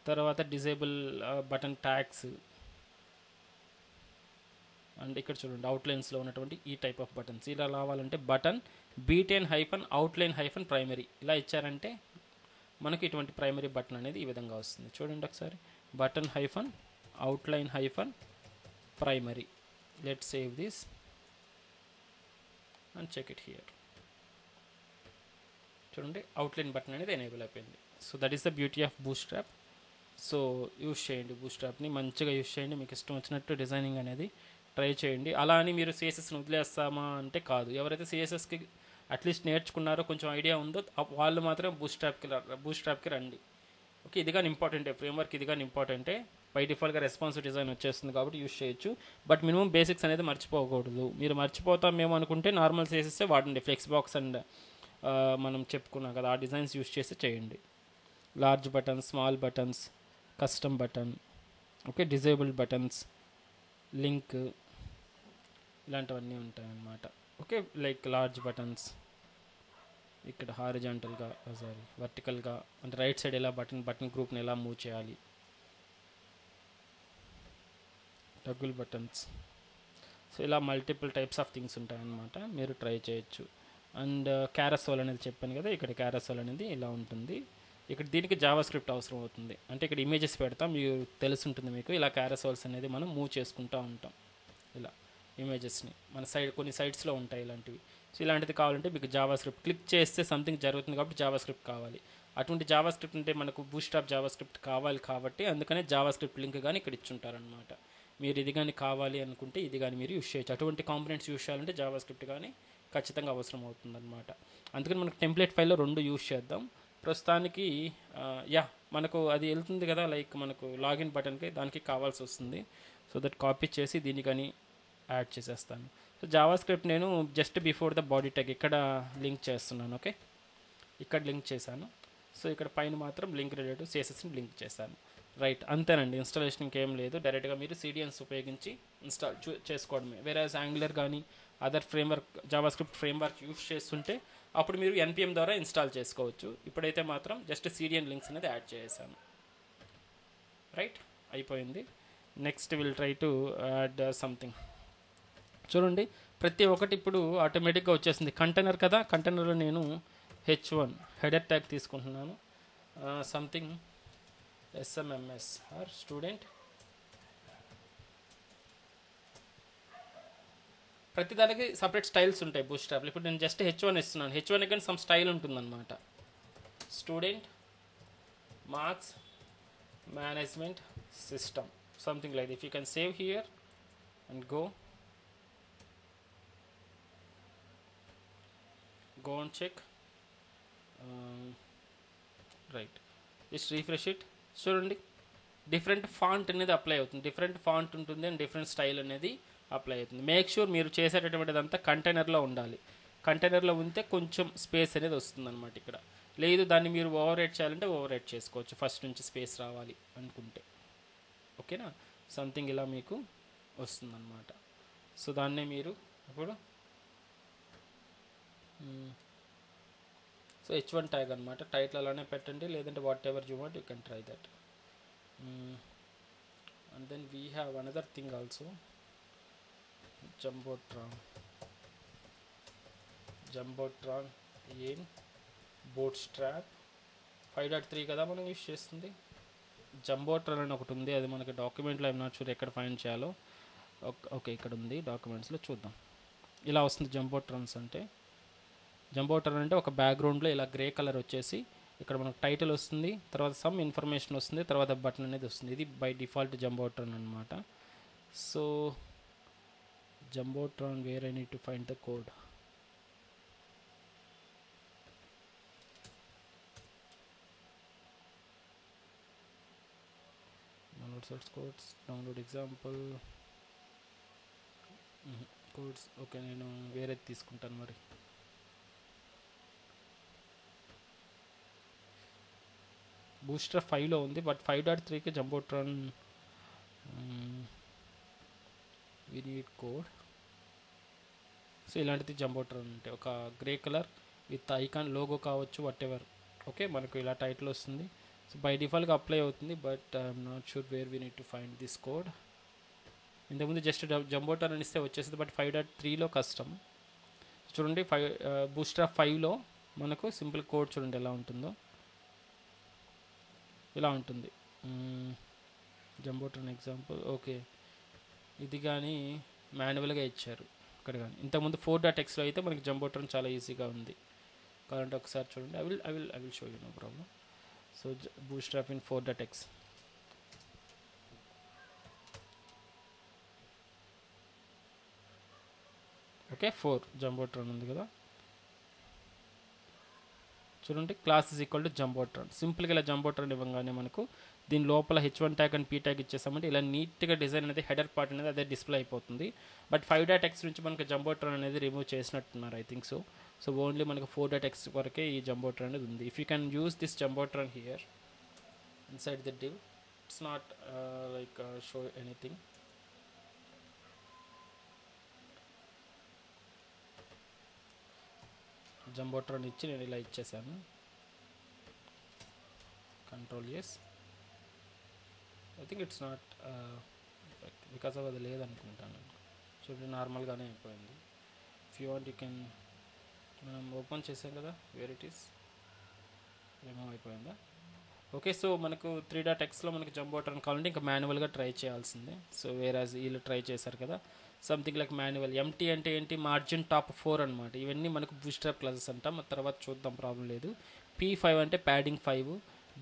తర్వాత డిజేబుల్ బటన్ ట్యాగ్స్, అండ్ ఇక్కడ చూడండి అవుట్లైన్స్లో ఉన్నటువంటి ఈ టైప్ ఆఫ్ బటన్స్. ఇలా రావాలంటే button BTN hyphen outline hyphen primary ఇలా ఇచ్చారంటే మనకి ఇటువంటి ప్రైమరీ బటన్ అనేది ఈ విధంగా వస్తుంది. చూడండి ఒకసారి, button hyphen outline hyphen primary. Let save this and check it here. చూడండి అవుట్లైన్ బటన్ అనేది ఎనేబుల్ అయిపోయింది. So that is the beauty of Bootstrap. So use చేయండి బూట్స్ట్రాప్ని, మంచిగా యూస్ చేయండి. మీకు ఇష్టం వచ్చినట్టు డిజైనింగ్ అనేది ట్రై చేయండి. అలా అని మీరు సిఎస్ఎస్ని వదిలేస్తామా అంటే కాదు. ఎవరైతే సిఎస్ఎస్కి అట్లీస్ట్ నేర్చుకున్నారో, కొంచెం ఐడియా ఉందో వాళ్ళు మాత్రం బూట్స్ట్రాప్కి రండి. ఓకే, ఇది కానీ ఇంపార్టెంటే, ఫ్రేమ్వర్క్ ఇది కానీ ఇంపార్టెంటే. బై డిఫాల్ట్గా రెస్పాన్సివ్ డిజైన్ వచ్చేస్తుంది కాబట్టి యూస్ చేయొచ్చు. బట్ మినిమం బేసిక్స్ అనేది మర్చిపోకూడదు. మీరు మర్చిపోతాం మేము అనుకుంటే నార్మల్ సిఎస్ఎస్ వాడండి. ఫ్లెక్స్ బాక్స్ అండ్ మనం చెప్పుకున్నాం కదా, ఆ డిజైన్స్ యూస్ చేసి చేయండి. Large buttons, small buttons, custom button, okay, disabled buttons, link, ఇలాంటివన్నీ ఉంటాయన్నమాట. ఓకే, లైక్ లార్జ్ బటన్స్ ఇక్కడ హారిజాంటల్గా వర్టికల్గా, అంటే రైట్ సైడ్ ఎలా బటన్ గ్రూప్ని ఎలా మూవ్ చేయాలి. Toggle buttons. సో ఇలా మల్టిపుల్ టైప్స్ ఆఫ్ థింగ్స్ ఉంటాయన్నమాట, మీరు ట్రై చేయొచ్చు. అండ్ క్యారసోల్ అనేది చెప్పాను కదా, ఇక్కడ క్యారసోల్ అనేది ఇలా ఉంటుంది. ఇక్కడ దీనికి జావా స్క్రిప్ట్ అవసరం అవుతుంది. అంటే ఇక్కడ ఇమేజెస్ పెడతాం, మీకు తెలుసుంటుంది మీకు. ఇలా క్యారసోల్స్ అనేది మనం మూవ్ చేసుకుంటూ ఉంటాం. ఇలా ఇమేజెస్ని మన కొన్ని సైట్స్లో ఉంటాయి ఇలాంటివి. సో ఇలాంటిది కావాలంటే మీకు జావా స్క్రిప్ట్ క్లిక్ చేస్తే సంథింగ్ జరుగుతుంది కాబట్టి జావా స్క్రిప్ట్ కావాలి. అటువంటి జావా స్క్రిప్ట్ అంటే మనకు బూట్స్ట్రాప్ జావా స్క్రిప్ట్ కావాలి కాబట్టి అందుకనే జావా స్క్రిప్ట్ లింక్ కానీ ఇక్కడ ఇచ్చుంటారనమాట. మీరు ఇది కానీ కావాలి అనుకుంటే ఇది కానీ మీరు యూస్ చేయొచ్చు. అటువంటి కాంపోనెంట్స్ యూస్ చేయాలంటే జావా స్క్రిప్ట్ కానీ ఖచ్చితంగా అవసరం అవుతుందన్నమాట. అందుకని మనకు టెంప్లెట్ ఫైల్లో 2 యూస్ చేద్దాం ప్రస్తుతానికి. మనకు అది వెళ్తుంది కదా, లైక్ మనకు లాగిన్ బటన్కి దానికి కావాల్సి వస్తుంది. సో దట్ కాపీ చేసి దీన్ని కానీ యాడ్ చేసేస్తాను. సో జావా స్క్రిప్ట్ నేను just before the body tag ఇక్కడ లింక్ చేస్తున్నాను. ఓకే, ఇక్కడ లింక్ చేశాను. సో ఇక్కడ పైన మాత్రం లింక్ రిలేటివ్ సిఎస్ఎస్ని లింక్ చేశాను. రైట్, అంతేనండి. ఇన్స్టాలేషన్ ఇంకేం లేదు, డైరెక్ట్గా మీరు సిడిఎన్స్ ఉపయోగించి ఇన్స్టాల్ చేసుకోవడమే. వేరే యాంగులర్ కానీ other framework Java script framework use చేస్తుంటే అప్పుడు మీరు ఎన్పిఎం ద్వారా ఇన్స్టాల్ చేసుకోవచ్చు. ఇప్పుడైతే మాత్రం జస్ట్ సిడిఎన్ లింక్స్ అనేది యాడ్ చేసాను. రైట్, అయిపోయింది. Next will try to add something. చూడండి ప్రతి ఒక్కటి ఇప్పుడు ఆటోమేటిక్గా వచ్చేసింది. కంటైనర్ కదా, కంటైనర్లో నేను h1 హెడర్ ట్యాగ్ తీసుకుంటున్నాను. Something SMMS or student. ప్రతి దానికి సపరేట్ స్టైల్స్ ఉంటాయి బూట్స్ట్రాప్లో. ఇప్పుడు నేను జస్ట్ h1 ఇస్తున్నాను. h1 కానీ సమ్ స్టైల్ ఉంటుందన్నమాట. Student marks management system, something like if you can save here and go and check. Right, just refresh it. చూడండి డిఫరెంట్ ఫాంట్ అనేది అప్లై అవుతుంది, డిఫరెంట్ ఫాంట్ ఉంటుంది అండ్ డిఫరెంట్ స్టైల్ అనేది apply అవుతుంది. Make sure మీరు చేసేటటువంటిదంతా కంటైనర్లో ఉండాలి. కంటైనర్లో ఉంటే కొంచెం స్పేస్ అనేది వస్తుంది అనమాట. ఇక్కడ లేదు, దాన్ని మీరు ఓవర్ రైట్ చేయాలంటే ఓవర్ రైట్ చేసుకోవచ్చు, ఫస్ట్ నుంచి స్పేస్ రావాలి అనుకుంటే. ఓకేనా, సంథింగ్ ఇలా మీకు వస్తుందన్నమాట. సో దాన్నే మీరు ఇప్పుడు సో h1 ట్యాగ్ అనమాట. టైటిల్ అలానే పెట్టండి, లేదంటే whatever you want you can try that. And then we have another thing also, jumbotron in Bootstrap 5.3 కదా మనం యూస్ చేస్తుంది. జంబోట్రాన్ అని ఒకటి ఉంది, అది మనకి డాక్యుమెంట్లో ఐఎమ్ నాట్ షూర్ ఎక్కడ ఫైండ్ చేయాలో. ఓకే, ఇక్కడ ఉంది డాక్యుమెంట్స్లో, చూద్దాం. ఇలా వస్తుంది జంబోట్రాన్స్ అంటే. జంబోట్రాన్ అంటే ఒక బ్యాక్గ్రౌండ్లో ఇలా గ్రే కలర్ వచ్చేసి ఇక్కడ మనకు టైటిల్ వస్తుంది, తర్వాత సమ్ ఇన్ఫర్మేషన్ వస్తుంది, తర్వాత బటన్ అనేది వస్తుంది. ఇది బై డిఫాల్ట్ జంబోట్రాన్ అనమాట. So jumbotron, where I need to find the code. download source codes, download example. Codes okay, నేను వేరేది తీసుకుంటాను మరి. బూస్టర్ 5లో ఉంది, బట్ 5.3కి jumbotron we need code. So ఇలాంటిది జంబోట్రాన్ ఉంటాయి, ఒక grey colour with icon logo కావచ్చు, వాట్ ఎవర్. ఓకే, మనకు ఇలా టైటిల్ వస్తుంది. సో బై డిఫాల్ట్గా అప్లై అవుతుంది, but I'm not sure where we need to find this code. ఇంతకుముందు జస్ట్ జంబోట్రాన్ అని ఇస్తే వచ్చేసింది, బట్ 5.3లో కష్టం. చూడండి, బూస్టర్ 5లో మనకు సింపుల్ కోడ్ చూడండి ఎలా ఉంటుందో. ఇలా ఉంటుంది జంబోట్రాన్ ఎగ్జాంపుల్. ఓకే, ఇది కానీ మాన్యువల్గా ఇచ్చారు ఇక్కడ కానీ. ఇంతకుముందు 4.xలో అయితే మనకి జంబోట్రాన్ చాలా ఈజీగా ఉంది. కావాలంటే ఒకసారి చూడండి. I will show you, no problem. So Bootstrap in 4.x. Okay, 4 jumbotron ఉంది కదా. చూడండి, class is equal to jumbotron. సింపుల్గా ఇలా జంబోట్రాన్ ఇవ్వగానే మనకు దీని లోపల H1 tag and P tag ఇచ్చేసామంటే ఇలా నీట్గా డిజైన్ అనేది హెడర్ పార్ట్ అనేది అదే డిస్ప్లే అయిపోతుంది. బట్ 5.x నుంచి మనకు జంబోట్రాన్ అనేది రిమూవ్ చేసినట్టున్నారు, I think so. So only మనకు 4.x వరకే ఈ జంబోట్రాన్ అనేది ఉంది. If you can use this jumbotron here inside the div, it's not like show anything. Jumbotron ఇచ్చి నేను ఇలా ఇచ్చేసాను, control S. I think it's not because of అది లేదనుకుంటాను. చూడండి, నార్మల్గానే అయిపోయింది. If you want you can, మనం ఓపెన్ చేసాం కదా, వేర్ ఇట్ ఈస్ రిమూవ్ అయిపోయిందా. ఓకే, సో మనకు 3.xలో మనకి జంబోట్రాన్ కావాలంటే ఇంకా మాన్యువల్గా ట్రై చేయాల్సిందే. సో వేరాజ్ వీళ్ళు ట్రై చేశారు కదా, సంథింగ్ లైక్ మాన్యువల్. MT అంటే ఏంటి, మార్జిన్ టాప్ 4 అనమాట. ఇవన్నీ మనకు బూస్ట్రాప్ క్లాసెస్ అంటాం, తర్వాత చూద్దాం, ప్రాబ్లం లేదు. P5 అంటే ప్యాడింగ్ 5,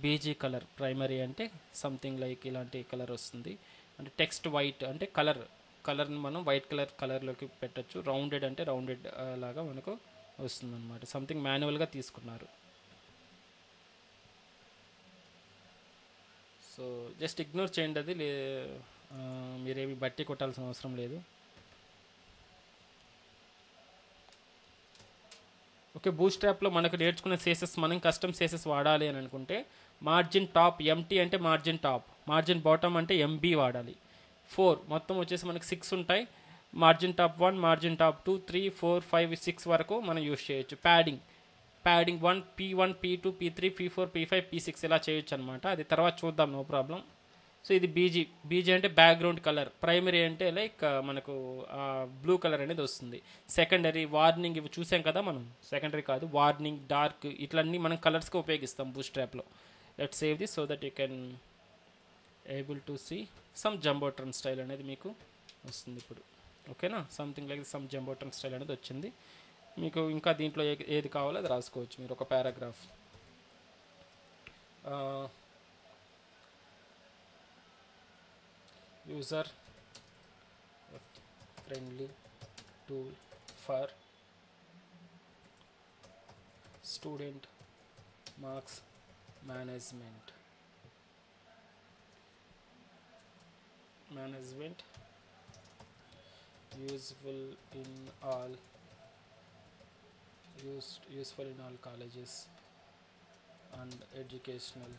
BG కలర్ ప్రైమరీ అంటే సంథింగ్ లైక్ ఇలాంటి కలర్ వస్తుంది. అంటే టెక్స్ట్ వైట్ అంటే కలర్ని మనం వైట్ కలర్లోకి పెట్టచ్చు. రౌండెడ్ అంటే రౌండెడ్ లాగా మనకు వస్తుంది అనమాట. సంథింగ్ మాన్యువల్గా తీసుకున్నారు. సో జస్ట్ ఇగ్నోర్ చేయండి, అది మీరేమి బట్టి కొట్టాల్సిన అవసరం లేదు. ఓకే, బూస్ట్రాప్లో మనకు నేర్చుకున్న సేసెస్ మనం కస్టమ్ సేసెస్ వాడాలి అని అనుకుంటే మార్జిన్ టాప్ MT అంటే మార్జిన్ టాప్, మార్జిన్ బాటమ్ అంటే MB వాడాలి. 4 మొత్తం వచ్చేసి మనకు 6 ఉంటాయి. మార్జిన్ టాప్ 1, మార్జిన్ టాప్ 2, 3, 4, 5, 6 వరకు మనం యూస్ చేయొచ్చు. Padding 1, P1, P2, P3, P4, P5, P6 ఇలా చేయొచ్చు అనమాట. అది తర్వాత చూద్దాం, నో ప్రాబ్లం. సో ఇది బీజీ అంటే బ్యాక్గ్రౌండ్ కలర్. ప్రైమరీ అంటే లైక్ మనకు బ్లూ కలర్ అనేది వస్తుంది. సెకండరీ, వార్నింగ్ ఇవి చూసాం కదా మనం. సెకండరీ కాదు, వార్నింగ్, డార్క్ ఇట్లన్నీ మనం కలర్స్కి ఉపయోగిస్తాం బూస్ట్రాప్లో. Let save this so that you can able to see some jumbotron style అనేది మీకు వస్తుంది ఇప్పుడు. ఓకేనా, something like some jumbotron style అనేది వచ్చింది మీకు. ఇంకా దీంట్లో ఏది కావాలో అది రాసుకోవచ్చు మీరు, ఒక paragraph. user friendly tool for student marks management useful in all colleges and educational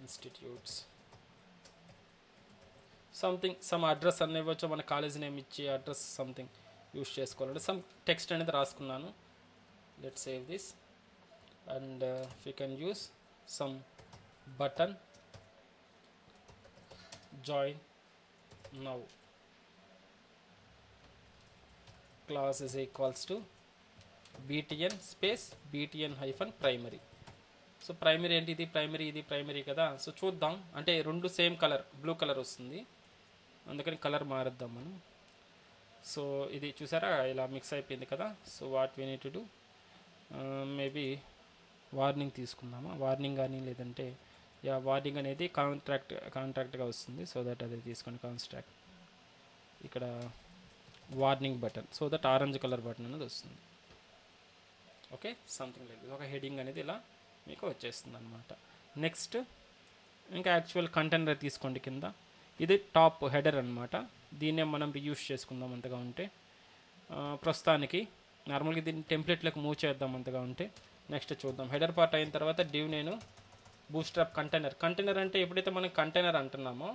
institutes. Something some address అన్నీ ఇవ్వచ్చు, మన కాలేజ్ నేమ్ ఇచ్చి అడ్రస్ సంథింగ్ యూస్ చేసుకోవాలంటే సమ్ టెక్స్ట్ అనేది రాసుకున్నాను. Let save this and you can use some button join now class is equals to BTN space BTN -primary. So primary ఏంటి, ఇది primary కదా. సో చూద్దాం, అంటే రెండు సేమ్ కలర్ బ్లూ కలర్ వస్తుంది, అందుకని కలర్ మారుద్దాం మనం. సో ఇది చూసారా ఇలా మిక్స్ అయిపోయింది కదా. So what we need to do, maybe warning తీసుకుందామా, వార్నింగ్ కానీ లేదంటే వార్నింగ్ అనేది కాంట్రాక్ట్గా వస్తుంది. సో దట్ అది తీసుకోండి, కాన్స్ట్రాక్ట్. ఇక్కడ warning button, so that orange colour button అనేది వస్తుంది. ఓకే, సంథింగ్ లైక్ ఒక హెడింగ్ అనేది ఇలా మీకు వచ్చేస్తుంది అనమాట. నెక్స్ట్ ఇంకా యాక్చువల్ కంటెంట్ తీసుకోండి కింద. ఇది టాప్ హెడర్ అనమాట. దీన్నే మనం రీయూస్ చేసుకుందాం అంతగా ఉంటే. ప్రస్తుతానికి నార్మల్గా దీన్ని టెంప్లెట్లకు మూవ్ చేద్దాం అంతగా ఉంటే. నెక్స్ట్ చూద్దాం. హెడర్ పార్ట్ అయిన తర్వాత డివ్ నేను బూస్ట్రాప్ కంటైనర్ అంటే ఎప్పుడైతే మనం కంటైనర్ అంటున్నామో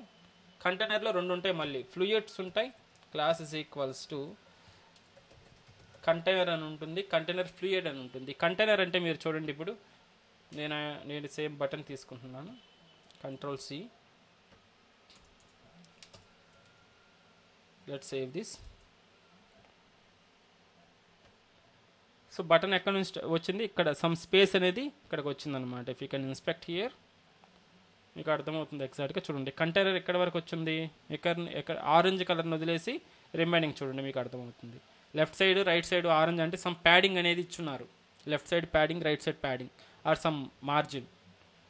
కంటైనర్లో రెండు ఉంటాయి, మళ్ళీ ఫ్లూయిడ్స్ ఉంటాయి. Class is equals to container అని ఉంటుంది, కంటైనర్ ఫ్లూయిడ్ అని ఉంటుంది. కంటైనర్ అంటే మీరు చూడండి, ఇప్పుడు నేను సేమ్ బటన్ తీసుకుంటున్నాను, Ctrl+C. Let's save this. So button ఎక్కడ నుంచి వచ్చింది, ఇక్కడ సమ్ స్పేస్ అనేది ఇక్కడికి వచ్చిందనమాట. If you can inspect here మీకు అర్థమవుతుంది ఎగ్జాక్ట్గా. చూడండి కంటైనర్ ఎక్కడ వరకు వచ్చింది, ఎక్కడ ఆరెంజ్ కలర్ని వదిలేసి రిమైనింగ్ చూడండి, మీకు అర్థమవుతుంది. Left side right side orange అంటే సమ్ ప్యాడింగ్ అనేది ఇచ్చున్నారు. Left side padding, right side padding or some margin.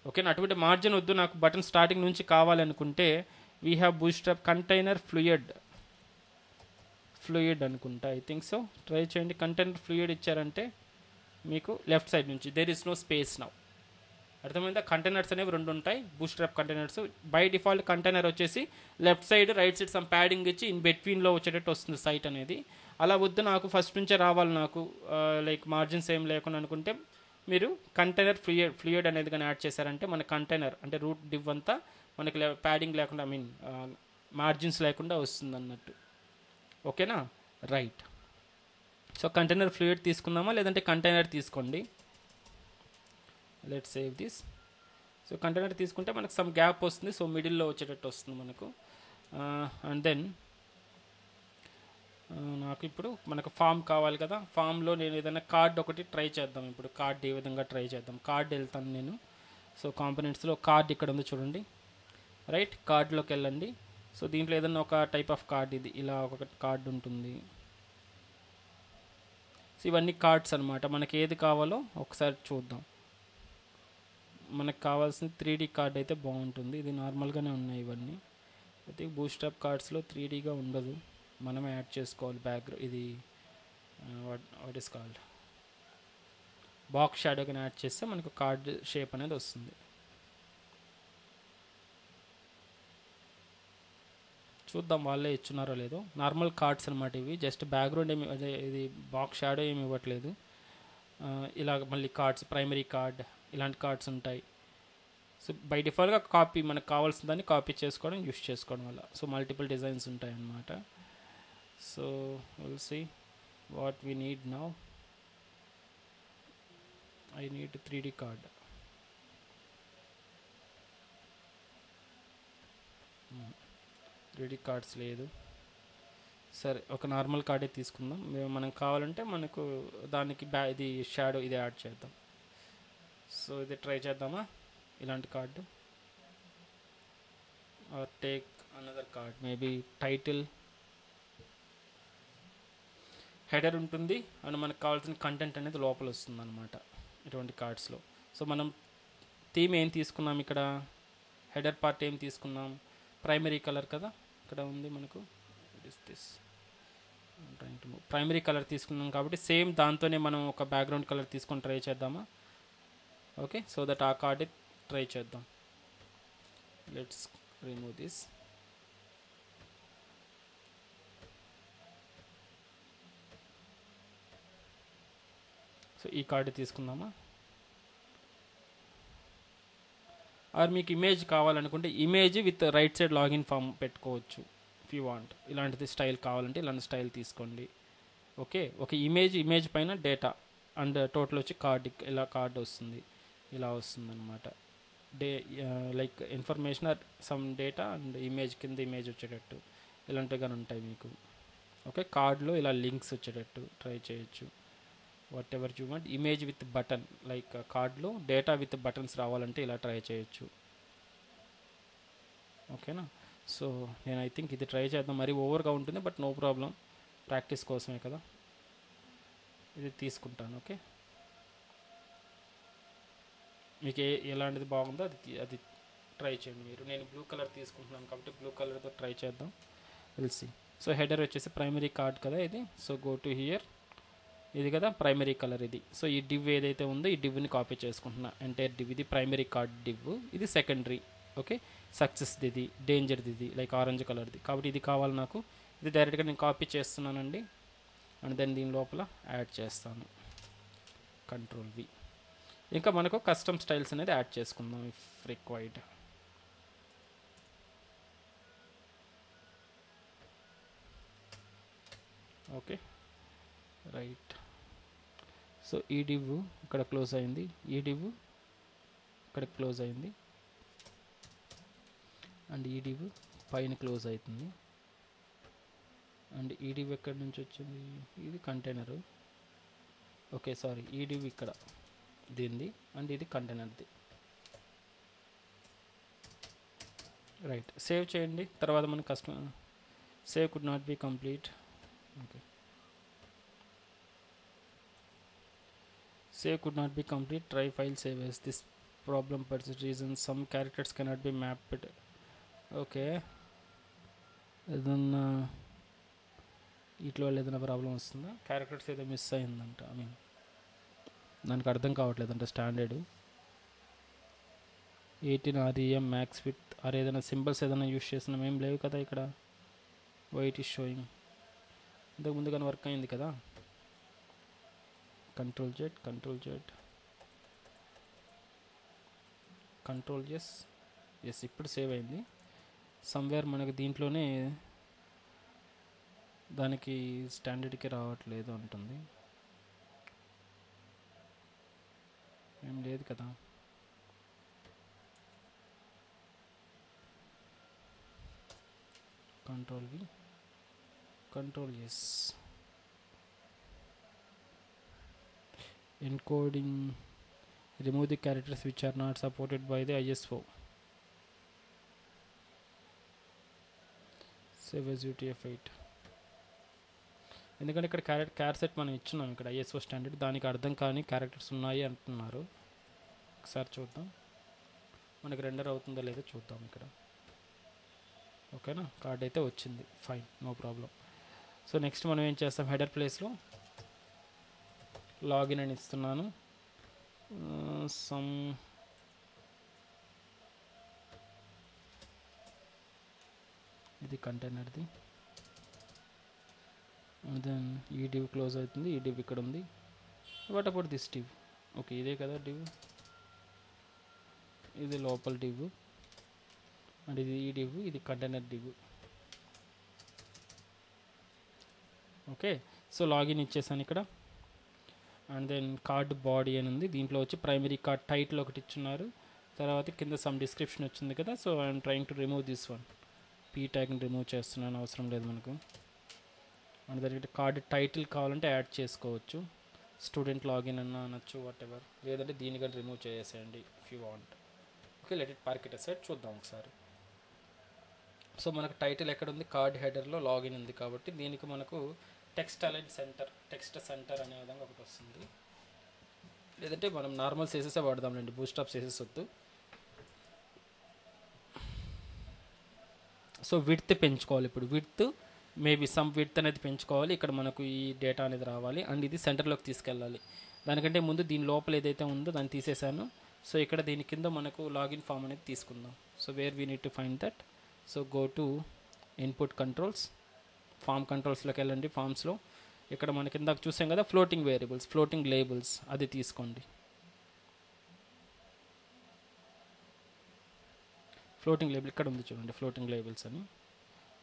ఓకేనా, అటువంటి మార్జిన్ వద్దు నాకు, బటన్ స్టార్టింగ్ నుంచి కావాలనుకుంటే we have Bootstrap container fluid అనుకుంటా, ఐ థింక్ సో. ట్రై చేయండి. కంటైనర్ ఫ్లూయిడ్ ఇచ్చారంటే మీకు లెఫ్ట్ సైడ్ నుంచి there is no space now. అర్థమైందా? కంటైనర్స్ అనేవి రెండు ఉంటాయి, Bootstrap containers. By default container వచ్చేసి left side right side some padding ఇచ్చి ఇన్ బిట్వీన్లో వచ్చేటట్టు వస్తుంది సైట్ అనేది. అలా వద్దు నాకు, ఫస్ట్ నుంచే రావాలి నాకు, లైక్ మార్జిన్స్ ఏం లేకుండా అనుకుంటే మీరు కంటైనర్ ఫ్లూయిడ్ అనేది కానీ యాడ్ చేశారంటే మన కంటైనర్ అంటే రూట్ డివ్ అంతా మనకి ప్యాడింగ్ లేకుండా, ఐ మీన్ మార్జిన్స్ లేకుండా వస్తుంది అన్నట్టు. ఓకేనా, రైట్. సో కంటైనర్ ఫ్లూయిడ్ తీసుకుందామా, లేదంటే కంటైనర్ తీసుకోండి. Let's save this. So container తీసుకుంటే మనకు సమ్ గ్యాప్ వస్తుంది, సో మిడిల్లో వచ్చేటట్టు వస్తుంది మనకు. అండ్ దెన్ నాకు ఇప్పుడు మనకు ఫామ్ కావాలి కదా, ఫామ్లో నేను ఏదైనా కార్డ్ ఒకటి ట్రై చేద్దాం. ఇప్పుడు కార్డ్ ఏ విధంగా ట్రై చేద్దాం. కార్డ్ వెళ్తాను నేను. సో కాంపోనెంట్స్లో కార్డ్ ఇక్కడ ఉంది చూడండి, రైట్. కార్డ్లోకి వెళ్ళండి. సో దీంట్లో ఏదైనా ఒక టైప్ ఆఫ్ కార్డ్, ఇది ఇలా ఒక కార్డ్ ఉంటుంది. సో ఇవన్నీ కార్డ్స్ అనమాట. మనకి ఏది కావాలో ఒకసారి చూద్దాం. మనకు కావాల్సిన 3D కార్డ్ అయితే బాగుంటుంది. ఇది నార్మల్గానే ఉన్నాయి ఇవన్నీ. అయితే బూస్ట్రాప్ కార్డ్స్లో 3Dగా ఉండదు, మనమే యాడ్ చేసుకోవాలి. బ్యాక్గ్రౌండ్ ఇది వాట్ ఈస్ కాల్డ్ బాక్స్ షాడోని యాడ్ చేస్తే మనకు కార్డ్ షేప్ అనేది వస్తుంది. చూద్దాం వాళ్ళే ఇచ్చున్నారో లేదో. నార్మల్ కార్డ్స్ అనమాట ఇవి, జస్ట్ బ్యాక్గ్రౌండ్ ఏమి, అదే ఇది బాక్స్ షాడో ఏమి ఇవ్వట్లేదు. ఇలా మళ్ళీ కార్డ్స్, ప్రైమరీ కార్డ్ ఇలాంటి కార్డ్స్ ఉంటాయి. సో బై డిఫాల్ట్గా కాపీ, మనకు కావాల్సిన దాన్ని కాపీ చేసుకోవడం, యూస్ చేసుకోవడం వల్ల సో మల్టిపుల్ డిజైన్స్ ఉంటాయి అన్నమాట. So will see what we need now. I need 3D card. Three D cards లేదు. సరే, ఒక నార్మల్ కార్డే తీసుకుందాం. మనం కావాలంటే మనకు దానికి ఇది షాడో ఇది యాడ్ చేద్దాం. సో ఇది ట్రై చేద్దామా, ఇలాంటి card. Or take another card, maybe title, header ఉంటుంది అండ్ మనకు కావాల్సిన కంటెంట్ అనేది లోపల వస్తుంది అనమాట ఇటువంటి కార్డ్స్లో. సో మనం థీమ్ ఏం తీసుకున్నాం, ఇక్కడ హెడర్ పార్ట్ ఏం తీసుకున్నాం, ప్రైమరీ కలర్ కదా ఇక్కడ ఉంది మనకు. ప్రైమరీ కలర్ తీసుకున్నాం కాబట్టి సేమ్ దాంతోనే మనం ఒక బ్యాక్గ్రౌండ్ కలర్ తీసుకొని ట్రై చేద్దామా. ఓకే, సో దట్ ఆ కార్డ్ ట్రై చేద్దాం. Let's remove this. సో ఈ కార్డు తీసుకుందామా. ఆర్ మీకు ఇమేజ్ కావాలనుకుంటే image with right side login form పెట్టుకోవచ్చు ఇఫ్ యూ వాంట్. ఇలాంటిది స్టైల్ కావాలంటే ఇలాంటి స్టైల్ తీసుకోండి. ఓకే, ఒక ఇమేజ్ పైన డేటా అండ్ టోటల్ వచ్చి కార్డ్, ఇలా కార్డ్ వస్తుంది, ఇలా వస్తుంది అనమాట. Like information or some data and image కింద ఇమేజ్ వచ్చేటట్టు ఇలాంటివి ఉంటాయి మీకు. ఓకే, కార్డ్లో ఇలా లింక్స్ వచ్చేటట్టు ట్రై చేయొచ్చు. What ever you want. Image with button, like కార్డ్లో డేటా విత్ బటన్స్ రావాలంటే ఇలా ట్రై చేయొచ్చు. ఓకేనా, సో నేను ఐ థింక్ ఇది ట్రై చేద్దాం. మరీ ఓవర్గా ఉంటుంది బట్ నో ప్రాబ్లం, ప్రాక్టీస్ కోసమే కదా. ఇది తీసుకుంటాను. ఓకే, మీకు ఎలాంటిది బాగుందో అది ట్రై చేయండి మీరు. నేను బ్లూ కలర్ తీసుకుంటున్నాను కాబట్టి బ్లూ కలర్తో ట్రై చేద్దాం. విల్సీ. సో హెడర్ వచ్చేసి ప్రైమరీ కార్డ్ కదా ఇది. సో గో టు హియర్, ఇది కదా ప్రైమరీ కలర్ ఇది. సో ఈ డివ్ ఏదైతే ఉందో ఈ డివ్ని కాపీ చేసుకుంటున్నా, ఎంటైర్ డివ్. ఇది ప్రైమరీ కార్డ్ డివ్, ఇది సెకండరీ. ఓకే, సక్సెస్ది ఇది, డేంజర్ది ఇది, లైక్ ఆరెంజ్ కలర్ది. కాబట్టి ఇది కావాలి నాకు. ఇది డైరెక్ట్గా నేను కాపీ చేస్తున్నానండి. అండ్ దెన్ దీని లోపల యాడ్ చేస్తాను, కంట్రోల్ వి. ఇంకా మనకు కస్టమ్ స్టైల్స్ అనేది యాడ్ చేసుకుందాం if required. Okay, right. So ఈ డివ్ ఇక్కడ క్లోజ్ అయింది, ఈ డివ్ ఇక్కడ క్లోజ్ అయింది, అండ్ ఈ డివ్ పైన క్లోజ్ అవుతుంది. అండ్ ఈ డివ్ ఎక్కడి నుంచి వచ్చింది, ఇది కంటైనరు. ఓకే సారీ, ఈ డివ్ ఇక్కడ దీనిది, అండ్ ఇది కంటైనర్ది. రైట్, సేవ్ చేయండి. తర్వాత మన customer save could not be complete. Okay, save could not be complete, try file save as. This problem persists reason some characters cannot be mapped. Okay, ఏదన్నా వీటిలో ఏదైనా ప్రాబ్లం వస్తుందా, క్యారెక్టర్స్ ఏదో miss అయిందంట. I mean దానికి అర్థం కావట్లేదంట standard 18 REM max fit or ఏదైనా సింబల్స్ ఏదైనా యూస్ చేసినా ఏం లేవు కదా ఇక్కడ. వైట్ ఈస్ షోయింగ్, ఇంతకు ముందు కానీ వర్క్ అయింది కదా. Control Z, control Z, control S. S, ఇప్పుడు సేవ్ అయింది. సమ్వేర్ మనకు దీంట్లోనే దానికి స్టాండర్డ్కి రావట్లేదు అంటుంది. ఏం లేదు కదా. Control V, control S. encoding, remove the characters which are not supported by the ISO. save as UTF-8. ఎందుకంటే ఇక్కడ క్యారెట్ మనం ఇచ్చున్నాం ఇక్కడ ISO స్టాండర్డ్, దానికి అర్థం కాని క్యారెక్టర్స్ ఉన్నాయి అంటున్నారు. ఒకసారి చూద్దాం మనకి రెండర్ అవుతుందో లేదో చూద్దాం ఇక్కడ. ఓకేనా, కార్డ్ అయితే వచ్చింది, fine, no problem. So next మనం ఏం చేస్తాం, హెడర్ ప్లేస్లో లాగిన్ అని ఇస్తున్నాను. సమ్ ఇది కంటైనర్ది. దెన్ ఈ డివ్ క్లోజ్ అవుతుంది, ఈ డివ్ ఇక్కడ ఉంది. What about this div? Okay, ఇదే కదా డివ్, ఇది లోపల డివ్, అండ్ ఇది ఈ డివ్, ఇది container div. Okay, so login ఇచ్చేసాను ఇక్కడ. అండ్ దెన్ కార్డ్ బాడీ అని ఉంది, దీంట్లో వచ్చి ప్రైమరీ కార్డ్ టైటిల్ ఒకటి ఇచ్చున్నారు. తర్వాత కింద సమ్ డిస్క్రిప్షన్ వచ్చింది కదా. So I'm trying to remove this one, P ట్యాగ్ని రిమూవ్ చేస్తున్నాను, అవసరం లేదు మనకు. అండ్ దానికి కార్డ్ టైటిల్ కావాలంటే యాడ్ చేసుకోవచ్చు, స్టూడెంట్ లాగిన్ అన్న అనొచ్చు, వాట్ ఎవర్. లేదంటే దీన్ని కానీ రిమూవ్ చేసేయండి if you want. Okay, let it park it aside, చూద్దాం ఒకసారి. సో మనకు టైటిల్ ఎక్కడ ఉంది, కార్డ్ హెడర్లో లాగిన్ ఉంది కాబట్టి దీనికి మనకు text align centre, text centre అనే విధంగా ఒకటి వస్తుంది. లేదంటే మనం నార్మల్ సేసెసే వాడదాంలేండి, బూస్టాప్ సేసెస్ వద్దు. సో విడ్త్ పెంచుకోవాలి ఇప్పుడు, విడ్త్ మేబీ సమ్ విడ్త్ అనేది పెంచుకోవాలి. ఇక్కడ మనకు ఈ డేటా అనేది రావాలి, అండ్ ఇది సెంటర్లోకి తీసుకెళ్ళాలి. దానికంటే ముందు దీని లోపల ఏదైతే ఉందో దాన్ని తీసేసాను. సో ఇక్కడ దీని కింద మనకు లాగిన్ ఫామ్ అనేది తీసుకుందాం. So where we need to find that. So go to input controls, form కంట్రోల్స్లోకి వెళ్ళండి. ఫామ్స్లో ఇక్కడ మనకి ఇందాక చూసాం కదా ఫ్లోటింగ్ వేరియబుల్స్, ఫ్లోటింగ్ లేబుల్స్, అది తీసుకోండి. ఫ్లోటింగ్ లేబుల్ ఇక్కడ ఉంది చూడండి, ఫ్లోటింగ్ లేబుల్స్ అని.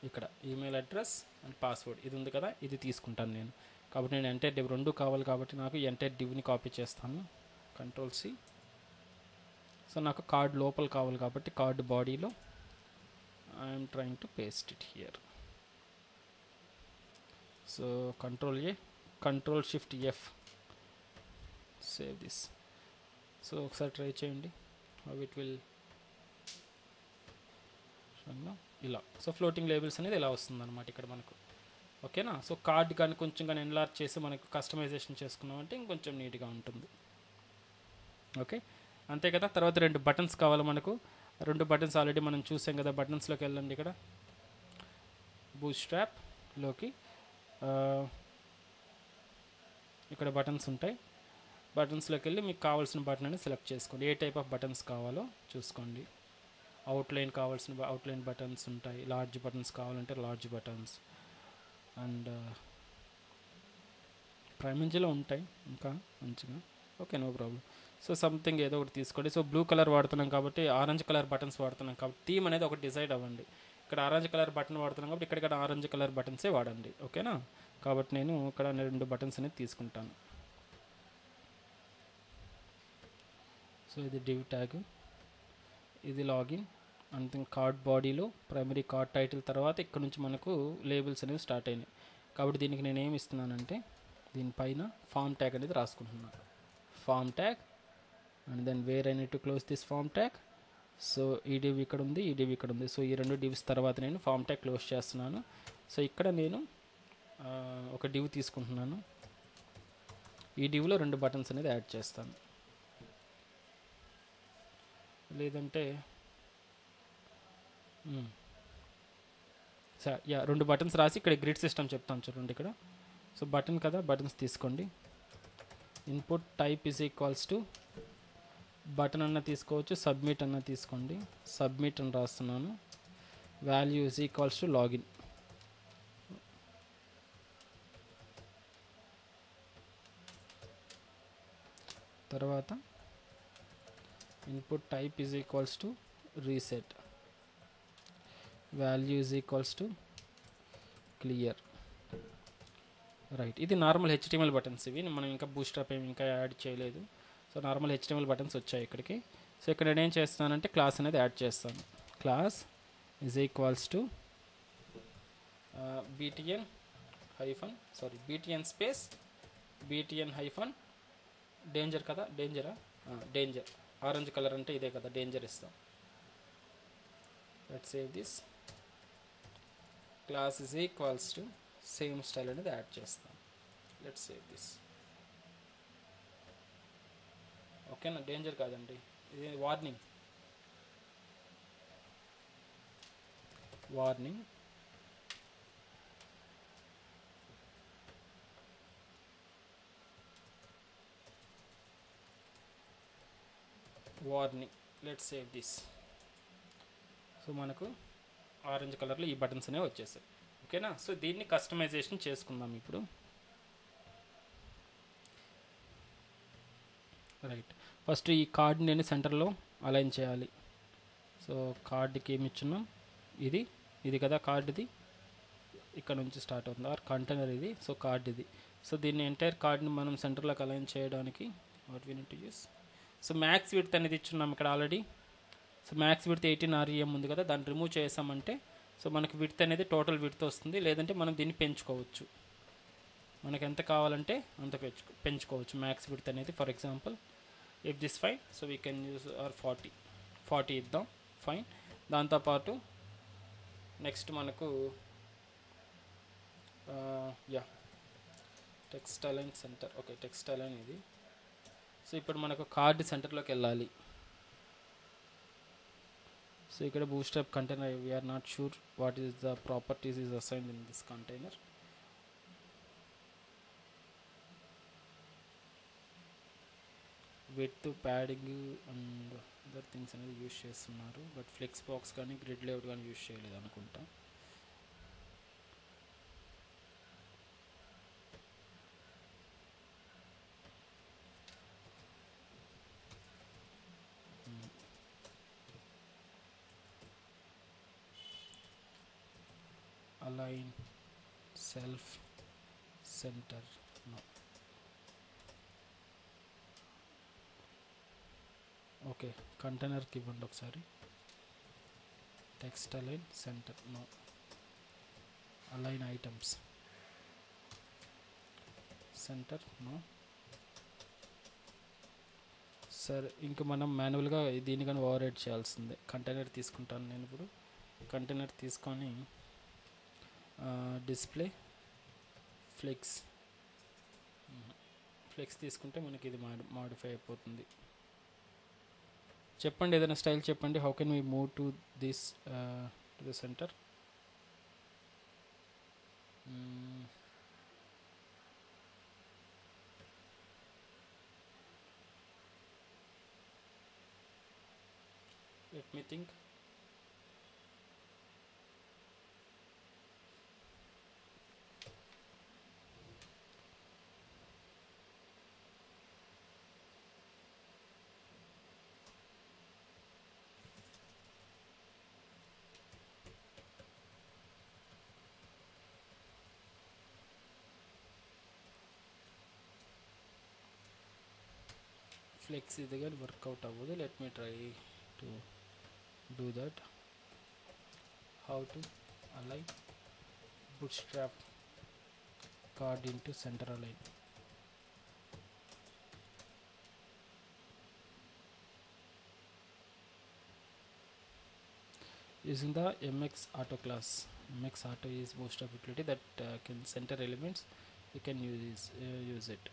ఇక్కడ ఈమెయిల్ అడ్రస్ అండ్ పాస్వర్డ్ ఇది ఉంది కదా, ఇది తీసుకుంటాను నేను. కాబట్టి నేను ఎంటైర్ డివ్ రెండు కావాలి కాబట్టి నాకు ఎంటైర్ డివ్ని కాపీ చేస్తాను, కంట్రోల్ సి. సో నాకు కార్డ్ లోపల కావాలి కాబట్టి కార్డ్ బాడీలో I'm trying to paste it here. So control A, control shift F, save this. So ఒకసారి ట్రై చేయండి, హౌ ఇట్ విల్ ఇలా. సో ఫ్లోటింగ్ లేబుల్స్ అనేది ఇలా వస్తుంది అనమాట ఇక్కడ మనకు. ఓకేనా, సో కార్డ్ కానీ కొంచెం కానీ ఎన్లార్జ్ చేసి మనకు కస్టమైజేషన్ చేసుకున్నామంటే ఇంకొంచెం నీట్గా ఉంటుంది. ఓకే, అంతే కదా. తర్వాత రెండు బటన్స్ కావాలి మనకు, రెండు బటన్స్ ఆల్రెడీ మనం చూసాం కదా. బటన్స్లోకి వెళ్ళండి, ఇక్కడ బూట్స్ట్రాప్లోకి ఇక్కడ బటన్స్ ఉంటాయి. బటన్స్లోకి వెళ్ళి మీకు కావాల్సిన బటన్ అని సెలెక్ట్ చేసుకోండి, ఏ టైప్ ఆఫ్ బటన్స్ కావాలో చూసుకోండి. అవుట్లైన్ కావాల్సిన అవుట్లైన్ బటన్స్ ఉంటాయి, లార్జ్ బటన్స్ కావాలంటే లార్జ్ బటన్స్, అండ్ ప్రైమింగ్లో ఉంటాయి ఇంకా మంచిగా. Okay, no problem. So something ఏదో ఒకటి తీసుకోండి. సో బ్లూ కలర్ వాడుతున్నాం కాబట్టి ఆరెంజ్ కలర్ బటన్స్ వాడుతున్నాం కాబట్టి థీమ్ అనేది ఒకటి డిసైడ్ అవ్వండి. ఇక్కడ ఆరెంజ్ కలర్ బటన్ వాడుతున్నాం కాబట్టి ఇక్కడ ఆరెంజ్ కలర్ బటన్సే వాడండి, ఓకేనా. కాబట్టి నేను ఇక్కడ 2 బటన్స్ అనేది తీసుకుంటాను. సో ఇది డివ్ ట్యాగ్, ఇది లాగిన్, అండ్ కార్డ్ బాడీలో ప్రైమరీ కార్డ్ టైటిల్ తర్వాత ఇక్కడ నుంచి మనకు లేబుల్స్ అనేవి స్టార్ట్ అయినాయి. కాబట్టి దీనికి నేను ఏమి ఇస్తున్నానంటే దీనిపైన ఫామ్ ట్యాగ్ అనేది రాసుకుంటున్నాను. Form tag, and then where I need to close this form tag. So ఈ డివ్ ఇక్కడ ఉంది, ఈ డివ్ ఇక్కడ ఉంది. సో ఈ 2 డివ్స్ తర్వాత నేను ఫామ్ ట్యాగ్ క్లోజ్ చేస్తున్నాను. సో ఇక్కడ నేను ఒక డివ్ తీసుకుంటున్నాను. ఈ డివ్లో 2 బటన్స్ అనేది యాడ్ చేస్తాను, లేదంటే సార్ 2 బటన్స్ రాసి ఇక్కడ గ్రిడ్ సిస్టమ్ చెప్తాను చూడండి ఇక్కడ. సో బటన్ కదా, బటన్స్ తీసుకోండి. Input type is equals to button అన్న తీసుకోవచ్చు, సబ్మిట్ అన్న తీసుకోండి. సబ్మిట్ అని రాస్తున్నాను. Value is equals to login. తర్వాత input type is equals to reset. Value is equals to clear. Right, ఇది నార్మల్ హెచ్టిఎంఎల్ బటన్స్. ఇవి మనం ఇంకా బూస్ట్అప్ ఏమి ఇంకా యాడ్ చేయలేదు. సో నార్మల్ హెచ్టిఎంఎల్ బటన్స్ వచ్చాయి ఇక్కడికి. సో ఇక్కడ నేను ఏం చేస్తానంటే క్లాస్ అనేది యాడ్ చేస్తాను. Class is equals to btn space btn hyphen danger కదా, డేంజర్ ఆరెంజ్ కలర్ అంటే ఇదే కదా, డేంజర్ ఇస్తాం. Let's save this. Class is equals to same style అనేది యాడ్ చేస్తాం. Let's save this. ఓకేనా, డేంజర్ కాదండి, ఇది warning. Let's save this. So మనకు ఆరెంజ్ కలర్లో ఈ బటన్స్ అనేవి వచ్చేసాయి, ఓకేనా. సో దీన్ని కస్టమైజేషన్ చేసుకుందాం ఇప్పుడు. రైట్, ఫస్ట్ ఈ కార్డ్ని నేను సెంటర్లో అలైన్ చేయాలి. సో కార్డ్కి ఏమి ఇచ్చున్నాం, ఇది కదా కార్డ్, ఇది ఇక్కడ నుంచి స్టార్ట్ అవుతుంది, ఆర్ కంటైనర్ ఇది. సో కార్డ్ ఇది. సో దీన్ని ఎంటైర్ కార్డ్ని మనం సెంటర్లోకి అలైన్ చేయడానికి what we need to use. So max width అనేది ఇచ్చున్నాం ఇక్కడ already. So max width 18 REM ఉంది కదా, దాన్ని రిమూవ్ చేసామంటే సో మనకి విడ్త్ అనేది టోటల్ విడ్త్ వస్తుంది. లేదంటే మనం దీన్ని పెంచుకోవచ్చు, మనకు ఎంత కావాలంటే అంత పెంచుకోవచ్చు మ్యాక్స్ విడ్త్ అనేది. For example if this fine, so we can use or 40 ఇద్దాం, ఫైన్. దాంతోపాటు నెక్స్ట్ మనకు text align center. Okay, text align ఇది. సో ఇప్పుడు మనకు కార్డ్ సెంటర్లోకి వెళ్ళాలి. సో ఇక్కడ Bootstrap container, we are not sure what is the properties is assigned in this container. Width, padding and other things అనేది యూజ్ చేస్తున్నారు. బట్ ఫ్లెక్స్ బాక్స్ కానీ grid layout కానీ యూజ్ చేయలేదు అనుకుంటా. Align self center, no. Okay, కంటైనర్కి ఇవ్వండి ఒకసారి. Text align center, no. Align items center, no. సరే, ఇంక మనం మాన్యువల్గా దీన్ని కానీ ఓవర్ రైడ్ చేయాల్సిందే. కంటైనర్ తీసుకుంటాను నేను ఇప్పుడు. కంటైనర్ తీసుకొని డిస్ప్లే ఫ్లెక్స్ తీసుకుంటే మనకి ఇది మాడిఫై అయిపోతుంది. చెప్పండి, ఏదైనా స్టైల్ చెప్పండి. How can we move to this to the centre. Let me think. Flex ఇది కానీ వర్కౌట్ అవ్వదు. Let me try to do that. How to align bootstrap card into center align. Using the mx auto class. Mx auto is bootstrap utility that can center elements. You can use it.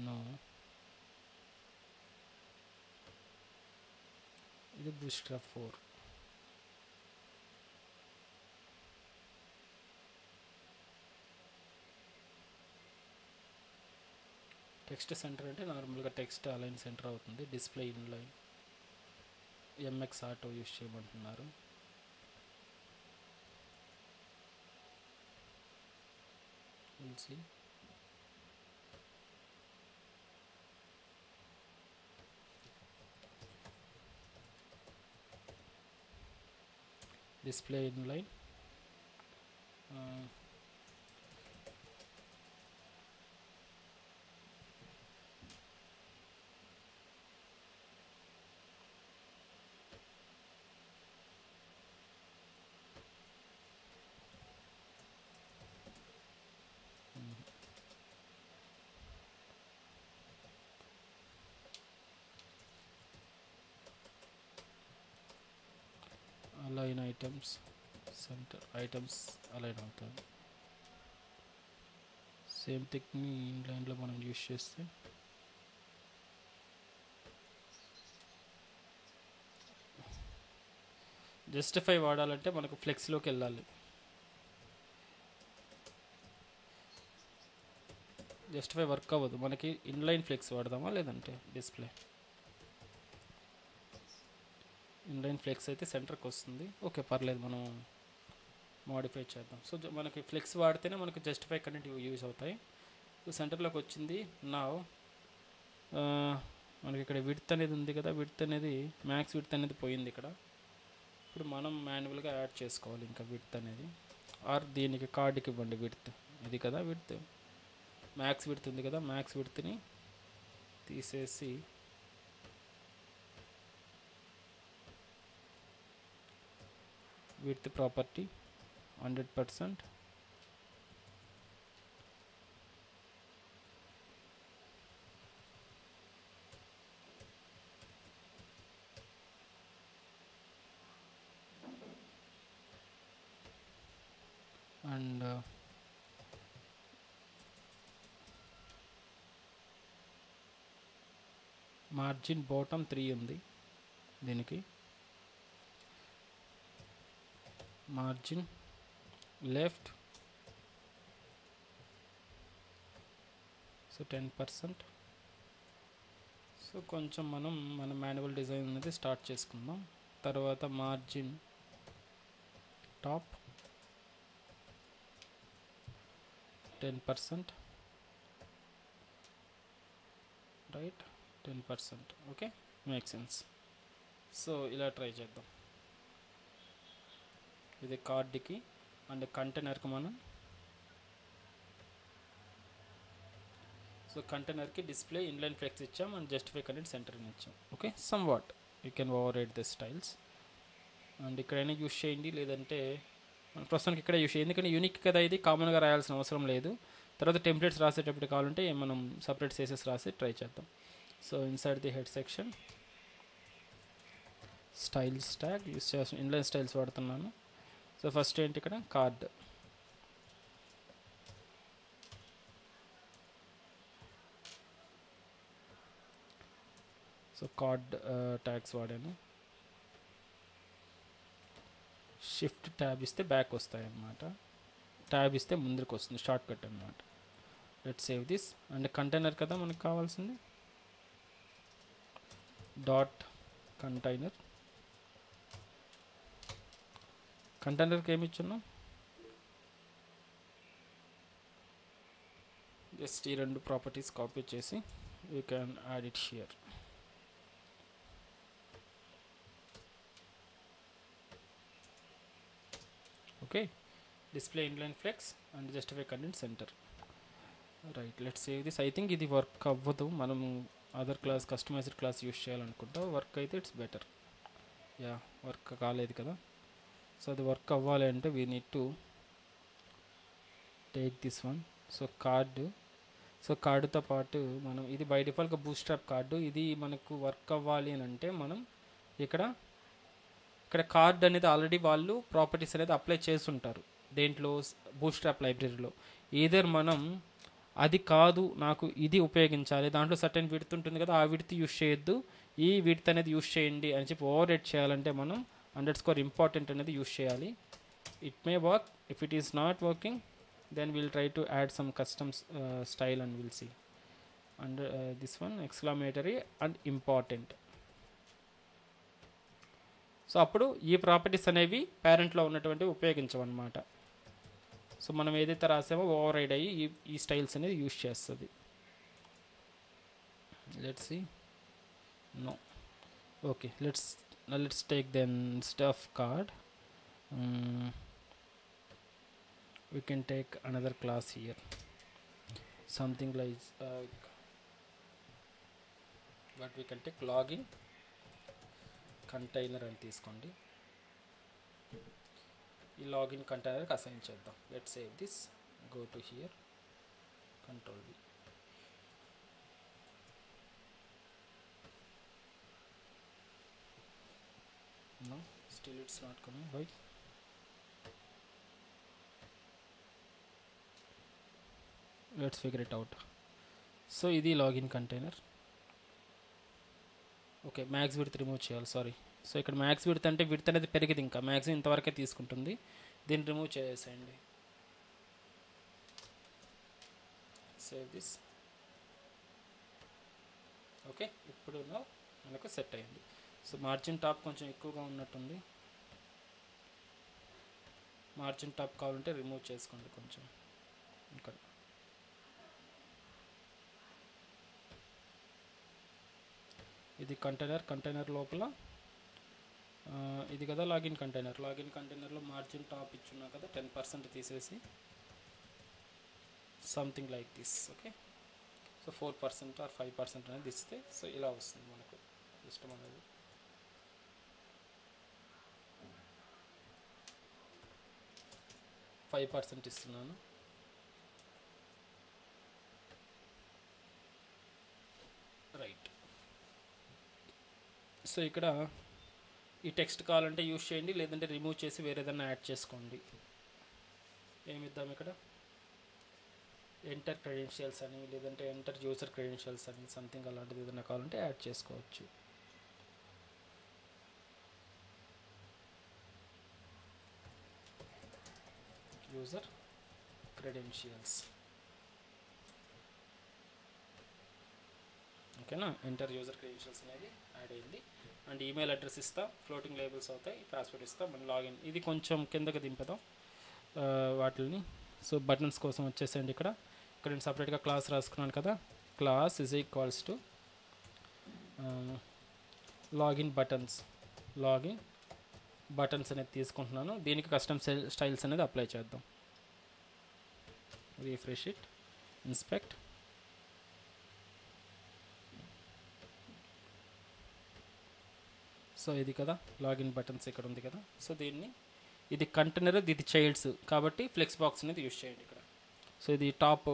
No, ఇది bootstrap 4. Text centre అంటే నార్మల్గా text align centre అవుతుంది. Display inline MX auto use చేయమంటున్నారు. We'll see. Display inline. Align items, center items align అవుతాయి. Same థింగ్ని ఇన్లైన్లో మనం use చేస్తే justify వాడాలంటే మనకు ఫ్లెక్స్లోకి వెళ్ళాలి. జస్టిఫై వర్క్ అవ్వదు. మనకి ఇన్లైన్ ఫ్లెక్స్ వాడదామా లేదంటే డిస్ప్లే ఇన్లైన్ ఫ్లెక్స్ అయితే సెంటర్కి వస్తుంది. ఓకే, పర్లేదు, మనం మోడిఫై చేద్దాం. సో మనకి ఫ్లెక్స్ వాడితేనే మనకు జస్టిఫై కరెంట్ యూజ్ అవుతాయి. సో సెంటర్లోకి వచ్చింది. నా మనకి ఇక్కడ విడ్త్ అనేది ఉంది కదా, విడ్త్ అనేది మ్యాక్స్ విడ్త్ అనేది పోయింది ఇక్కడ. ఇప్పుడు మనం మాన్యువల్గా యాడ్ చేసుకోవాలి ఇంకా విడ్త్ అనేది. ఆర్ దీనికి కార్డుకి ఇవ్వండి విడ్త్. ఇది కదా విడ్త్, మ్యాక్స్ విడ్త్ ఉంది కదా, మ్యాక్స్ విడ్త్ని తీసేసి width property 100%, and margin bottom 3 ఉంది దీనికి. Margin left so 10%. సో కొంచెం మన మాన్యువల్ డిజైన్ అనేది స్టార్ట్ చేసుకుందాం. తర్వాత margin top 10%, right, 10%. Okay, make sense. So ఇలా ట్రై చేద్దాం. ఇది కార్డ్కి అండ్ కంటైనర్కి మనం, సో కంటైనర్కి డిస్ప్లే ఇన్లైన్ ఫ్లెక్స్ ఇచ్చాం అండ్ జస్టిఫై కరెంట్ సెంటర్ని ఇచ్చాం. Okay, some what you can over right the styles. And ఇక్కడైనా యూస్ చేయండి, లేదంటే ప్రస్తుతానికి ఇక్కడ యూస్ చేయండి, ఎందుకంటే యూనిక్ కదా, ఇది కామన్గా రాయాల్సిన అవసరం లేదు. తర్వాత టెంప్లెట్స్ రాసేటప్పుడు కావాలంటే మనం సపరేట్ సేసెస్ రాసి ట్రై చేద్దాం. So inside the head section styles tag use చేస్తాను, ఇన్లైన్ స్టైల్స్ వాడుతున్నాను. సో ఫస్ట్ ఏంటి ఇక్కడ కార్డ్, సో కార్డ్ ట్యాగ్స్ వాడాను. షిఫ్ట్ ట్యాబ్ ఇస్తే బ్యాక్ వస్తాయి అన్నమాట, ట్యాబ్ ఇస్తే ముందుకు వస్తుంది, షార్ట్ కట్ అన్నమాట. Let save this. And container కదా మనకు కావాల్సింది, డాట్ కంటైనర్. కంటైనర్కి ఏమి ఇచ్చున్నాం, జస్ట్ ఈ రెండు ప్రాపర్టీస్ కాపీ చేసి you can add it here. Okay, display inline flex and justify content center. Right, let's save this. I think ఇది work అవ్వదు, మనం other class customized class use చేయాలనుకుంటా. వర్క్ అయితే it's better. Yeah, work కాలేదు కదా. So అది work అవ్వాలి అంటే we need to take this one. So card, so కార్డుతో పాటు మనం ఇది బై డిఫాల్ట్గా బూస్ట్రాప్ కార్డు, ఇది మనకు వర్క్ అవ్వాలి అని అంటే మనం ఇక్కడ కార్డ్ అనేది ఆల్రెడీ వాళ్ళు ప్రాపర్టీస్ అనేది అప్లై చేసి ఉంటారు దేంట్లో, బూస్ట్రాప్ లైబ్రరీలో. ఈధర్ మనం అది కాదు నాకు ఇది ఉపయోగించాలి, దాంట్లో సర్టెన్ విడ్త్ ఉంటుంది కదా, ఆ విడ్త్ యూస్ చేయొద్దు, ఈ విడ్త్ అనేది యూస్ చేయండి అని చెప్పి ఓవర్ రైట్ చేయాలంటే మనం _important అనేది యూస్ చేయాలి. It may work. If it is not working then we'll try to add some custom style and we'll see. Under this one exclamatory and important. So అప్పుడు ఈ properties అనేవి పేరెంట్లో ఉన్నటువంటి ఉపయోగించవన్నమాట. So మనం ఏదైతే రాసామో ఓవర్ రైడ్ అయ్యి ఈ styles అనేది use చేస్తుంది. Let's see. No, okay, let's take then stuff card. We can take another class here, something like what we can take login container అని తీసుకోండి. ఈ లాగిన్ కంటైనర్కి అసైన్ చేద్దాం. Let's save this, go to here, control V. No, still it's not coming. Why? Let's figure it out. So ఇది login container. Okay, max width remove చేయాలి, sorry. So ఇక్కడ max width అంటే width అనేది పెరిగింది, ఇంకా maximum ఇంతవరకే తీసుకుంటుంది, దీన్ని రిమూవ్ చేసేయండి. Save this. ఓకే, ఇప్పుడు మనకు సెట్ అయింది. సో మార్జిన్ టాప్ కొంచెం ఎక్కువగా ఉన్నట్టుంది, మార్జిన్ టాప్ కావాలంటే రిమూవ్ చేసుకోండి కొంచెం ఇక్కడ. ఇది కంటైనర్ లోపల ఇది కదా లాగిన్ కంటైనర్లో మార్జిన్ టాప్ ఇచ్చున్నా కదా 10% తీసేసి something like this. Okay, so 4% or 5% అనేది ఇస్తే సో ఇలా వస్తుంది మనకు ఇష్టం అనేది. %5 ఇస్తున్నాను. రైట్. సో ఇక్కడ ఈ టెక్స్ట్ కావాలంటే యూస్ చేయండి, లేదంటే రిమూవ్ చేసి వేరేదన్నా యాడ్ చేసుకోండి. ఏమిద్దాం ఇక్కడ, ఎంటర్ క్రెడెన్షియల్స్ అని, లేదంటే ఎంటర్ యూజర్ క్రెడెన్షియల్స్ అని, సంథింగ్ అలాంటిది ఏదైనా కావాలంటే యాడ్ చేసుకోవచ్చు. User credentials. ఓకేనా, ఎంటర్ యూజర్ క్రెడెన్షియల్స్ అనేది యాడ్ అయింది. అండ్ ఈమెయిల్ అడ్రస్ ఇస్తా, ఫ్లోటింగ్ లేబుల్స్ అవుతాయి, పాస్వర్డ్ ఇస్తా, మన లాగిన్. ఇది కొంచెం కిందకి దింపుదాం వాటిని. సో బటన్స్ కోసం వచ్చేసేయండి. ఇక్కడ నేను సపరేట్గా క్లాస్ రాసుకున్నాను కదా, class is equals to login buttons అనేది తీసుకుంటున్నాను. దీనికి కస్టమ్ స్టైల్స్ అనేది అప్లై చేద్దాం. Refresh it, inspect. సో ఇది కదా లాగిన్ బటన్స్ ఇక్కడ ఉంది కదా. సో ఇది కంటైనర్, ఇది చైల్డ్స్ కాబట్టి ఫ్లెక్స్ బాక్స్ అనేది యూజ్ చేయండి ఇక్కడ. సో ఇది టాప్,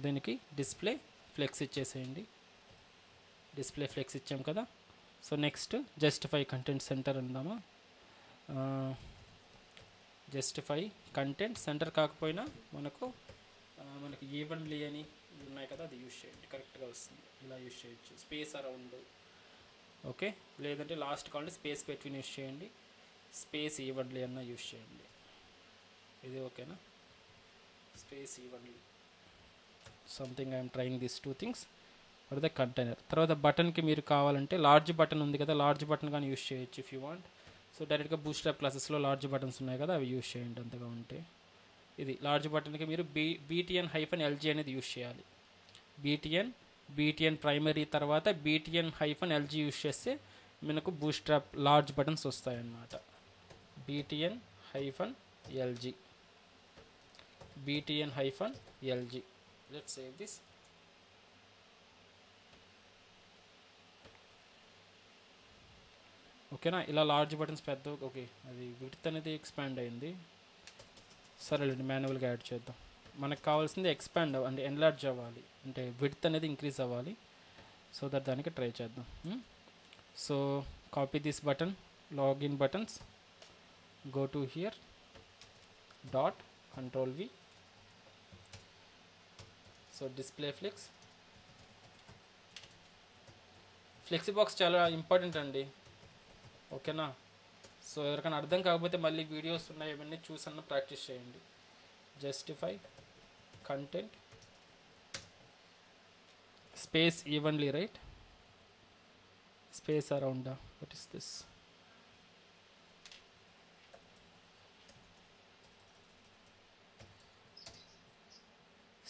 దీనికి డిస్ప్లే ఫ్లెక్స్ ఇచ్చేసేయండి. డిస్ప్లే ఫ్లెక్స్ ఇచ్చాం కదా. So next justify content center అందామా. జస్టిఫై కంటెంట్ సెంటర్ కాకపోయినా మనకి ఈవెన్లీ అని ఉన్నాయి కదా, అది యూజ్ చేయండి, కరెక్ట్గా వస్తుంది. ఇలా యూజ్ చేయొచ్చు. స్పేస్ అరౌండ్, ఓకే, లేదంటే లాస్ట్ కావాలంటే స్పేస్ బిట్వీన్ యూజ్ చేయండి, స్పేస్ ఈవెన్లీ అన్న యూజ్ చేయండి. ఇది ఓకేనా, space evenly. Something I'm trying this 2 things for the container. తర్వాత బటన్కి మీరు కావాలంటే లార్జ్ బటన్ ఉంది కదా, లార్జ్ బటన్ కానీ యూజ్ చేయొచ్చు ఇఫ్ యూ వాంట్. సో డైరెక్ట్గా బూస్ట్రాప్ క్లాసెస్లో లార్జ్ బటన్స్ ఉన్నాయి కదా, అవి యూజ్ చేయండి అంతగా ఉంటే. ఇది లార్జ్ బటన్కి మీరు BTN-LG అనేది యూజ్ చేయాలి. BTN ప్రైమరీ తర్వాత BTN-LG యూజ్ చేస్తే మనకు బూస్ట్రాప్ లార్జ్ బటన్స్ వస్తాయన్నమాట. BTN-LG btn-lg. Let's save this. ఓకేనా, ఇలా లార్జ్ బటన్స్ పెద్ద. ఓకే, అది విడ్త్ అనేది ఎక్స్పాండ్ అయింది. సరేలేండి, మాన్యువల్గా యాడ్ చేద్దాం. మనకు కావాల్సింది ఎక్స్పాండ్ అంటే ఎన్లార్జ్ అవ్వాలి, అంటే విడ్త్ అనేది ఇంక్రీజ్ అవ్వాలి. సో దట్ దానికి ట్రై చేద్దాం. So copy this button, login buttons, go to here, dot, control V. So display flexi box చాలా ఇంపార్టెంట్ అండి. ఓకేనా, సో ఎవరికైనా అర్థం కాకపోతే మళ్ళీ వీడియోస్ ఉన్నాయి, ఇవన్నీ చూసన్న ప్రాక్టీస్ చేయండి. Justify content space evenly, right, space around, what is this,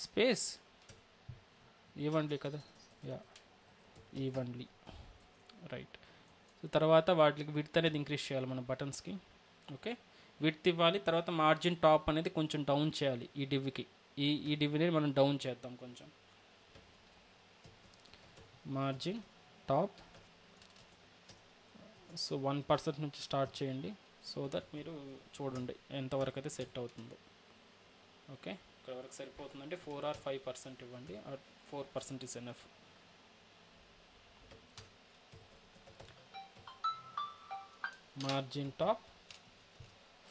space evenly కదా, యా ఈవెన్లీ, రైట్. సో తర్వాత వాటికి విడ్త్ అనేది ఇంక్రీజ్ చేయాలి మన బటన్స్కి. ఓకే, విడ్త్ ఇవ్వాలి. తర్వాత మార్జిన్ టాప్ అనేది కొంచెం డౌన్ చేయాలి ఈ డివ్కి. ఈ డివ్ని మనం డౌన్ చేద్దాం కొంచెం. మార్జిన్ టాప్ సో 1% నుంచి స్టార్ట్ చేయండి, సో దట్ మీరు చూడండి ఎంతవరకు అయితే సెట్ అవుతుందో. ఓకే, ఇక్కడ వరకు సరిపోతుందంటే 4 or 5% ఇవ్వండి, or 4% is enough. Margin top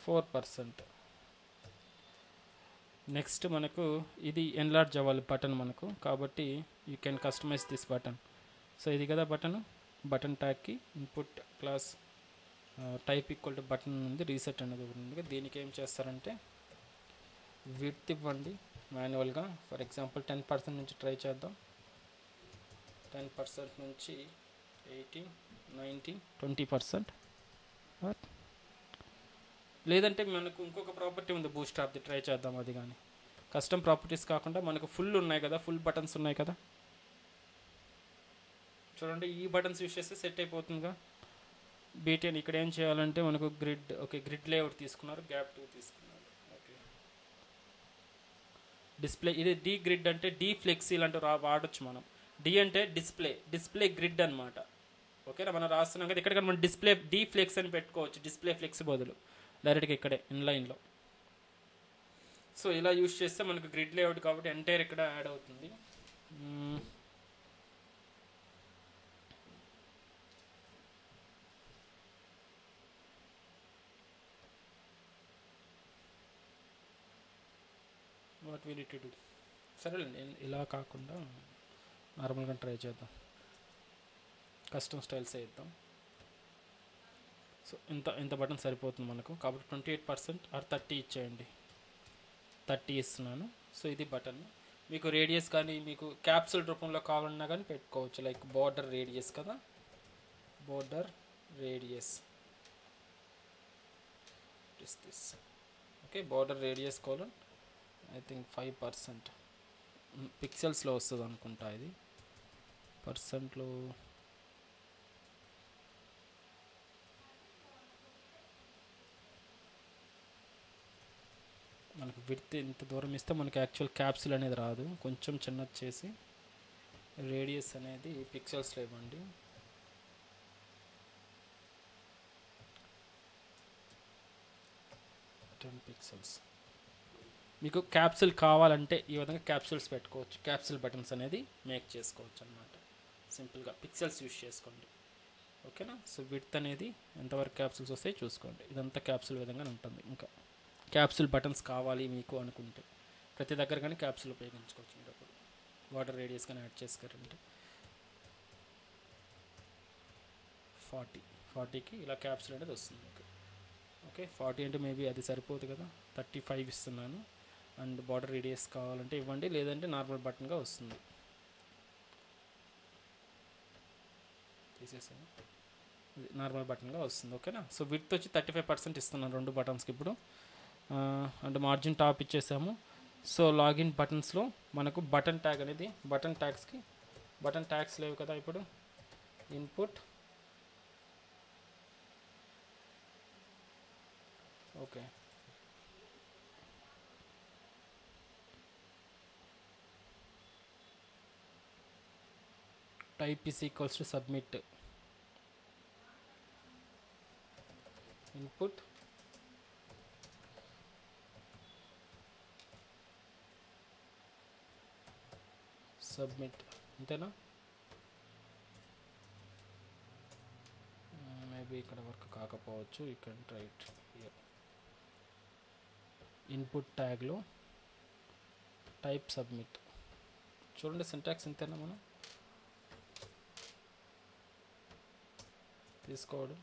4%. Next మనకు ఇది ఎన్లార్జ్ అవ్వాలి బటన్ మనకు, కాబట్టి you can customize this button. So ఇది కదా బటన్, బటన్ ట్యాగ్కి input class type equal to button ఉంది, రీసెట్ అనేది ఉంది. దీనికి ఏం చేస్తారంటే విడ్త్ ఇవ్వండి మాన్యువల్గా. ఫర్ ఎగ్జాంపుల్ 10% నుంచి ట్రై చేద్దాం. 10% నుంచి 18, 19, 20%. లేదంటే మనకు ఇంకొక ప్రాపర్టీ ఉంది బూస్ట్ ఆఫ్ ది, ట్రై చేద్దాం అది. కానీ కస్టమ్ ప్రాపర్టీస్ కాకుండా మనకు ఫుల్ ఉన్నాయి కదా, ఫుల్ బటన్స్ ఉన్నాయి కదా, చూడండి ఈ బటన్స్ యూస్ చేస్తే సెట్ అయిపోతుందిగా. బీటీఎన్ ఇక్కడ ఏం చేయాలంటే మనకు గ్రిడ్, ఓకే గ్రిడ్ లేఅవుట్ తీసుకున్నారు, గ్యాప్ 2 తీసుకున్నారు. ఓకే, డిస్ప్లే ఇది డి గ్రిడ్ అంటే డి ఫ్లెక్సీ అంటే వాడచ్చు మనం. డి అంటే డిస్ప్లే గ్రిడ్ అనమాట. ఓకేనా, మనం రాస్తున్నాం కదా, ఇక్కడ మనం డిస్ప్లే డి ఫ్లెక్స్ అని పెట్టుకోవచ్చు, డిస్ప్లే ఫ్లెక్స్ బదులు డైరెక్ట్గా ఇక్కడే ఇన్లైన్లో. సో ఇలా యూస్ చేస్తే మనకు గ్రిడ్ లేఅవుట్ కాబట్టి ఎంటైర్ ఇక్కడ యాడ్ అవుతుంది. What we need to do, సరేలేండి ఇలా కాకుండా నార్మల్గా ట్రై చేద్దాం, కస్టమ్ స్టైల్స్ వేద్దాం. సో ఇంత బటన్ సరిపోతుంది మనకు, కాబట్టి 28% ఆర్ 30 ఇచ్చేయండి. 30 ఇస్తున్నాను. సో ఇది బటన్. మీకు రేడియస్ కానీ మీకు క్యాప్సూల్ రూపంలో కావాలన్నా కానీ పెట్టుకోవచ్చు, లైక్ బోర్డర్ రేడియస్ కదా, border radius is this. Okay, border radius colon I think 5%, పిక్సెల్స్లో వస్తుంది అనుకుంటా, ఇది పర్సెంట్లో మనకు విడ్త్ ఇంత దూరం ఇస్తే మనకి యాక్చువల్ క్యాప్సూల్ అనేది రాదు, కొంచెం చిన్నది చేసి రేడియస్ అనేది పిక్సెల్స్లో ఇవ్వండి. పిక్సెల్స్. మీకు క్యాప్సూల్ కావాలంటే ఈ విధంగా క్యాప్సూల్స్ పెట్టుకోవచ్చు, క్యాప్సూల్ బటన్స్ అనేది మేక్ చేసుకోవచ్చు అన్నమాట. సింపుల్గా పిక్సెల్స్ యూస్ చేసుకోండి. ఓకేనా, సో విడ్త్ అనేది ఎంతవరకు క్యాప్సూల్స్ వస్తాయి చూసుకోండి. ఇదంతా క్యాప్సూల్ విధంగా ఉంటుంది. ఇంకా క్యాప్సూల్ బటన్స్ కావాలి మీకు అనుకుంటే ప్రతి దగ్గర కానీ క్యాప్సూల్ ఉపయోగించుకోవచ్చు. మీరు అప్పుడు వాటర్ రేడియస్ కానీ యాడ్ చేసుకోరంటే 40కి ఇలా క్యాప్సూల్ అనేది వస్తుంది. ఓకే 40 అంటే మేబీ అది సరిపోదు కదా, 35 ఇస్తున్నాను. అండ్ బార్డర్ రేడియస్ కావాలంటే ఇవ్వండి, లేదంటే నార్మల్ బటన్గా వస్తుంది. తీసేసాను, నార్మల్ బటన్గా వస్తుంది. ఓకేనా, సో విడ్త్ వచ్చి 35% ఇస్తున్నాను రెండు బటన్స్కి ఇప్పుడు. అండ్ మార్జిన్ టాప్ ఇచ్చేసాము. సో లాగిన్ బటన్స్లో మనకు బటన్ ట్యాగ్ అనేది, బటన్ ట్యాగ్స్ లేవు కదా ఇప్పుడు. Input okay, type is equals to submit input submit అంతేనా మేబీ ఇక్కడ వర్క్ కాకపోవచ్చు you can write here input ట్యాగ్లో టైప్ సబ్మిట్ చూడండి సింటాక్స్ ఇంతేనా మనం తీసుకోవడం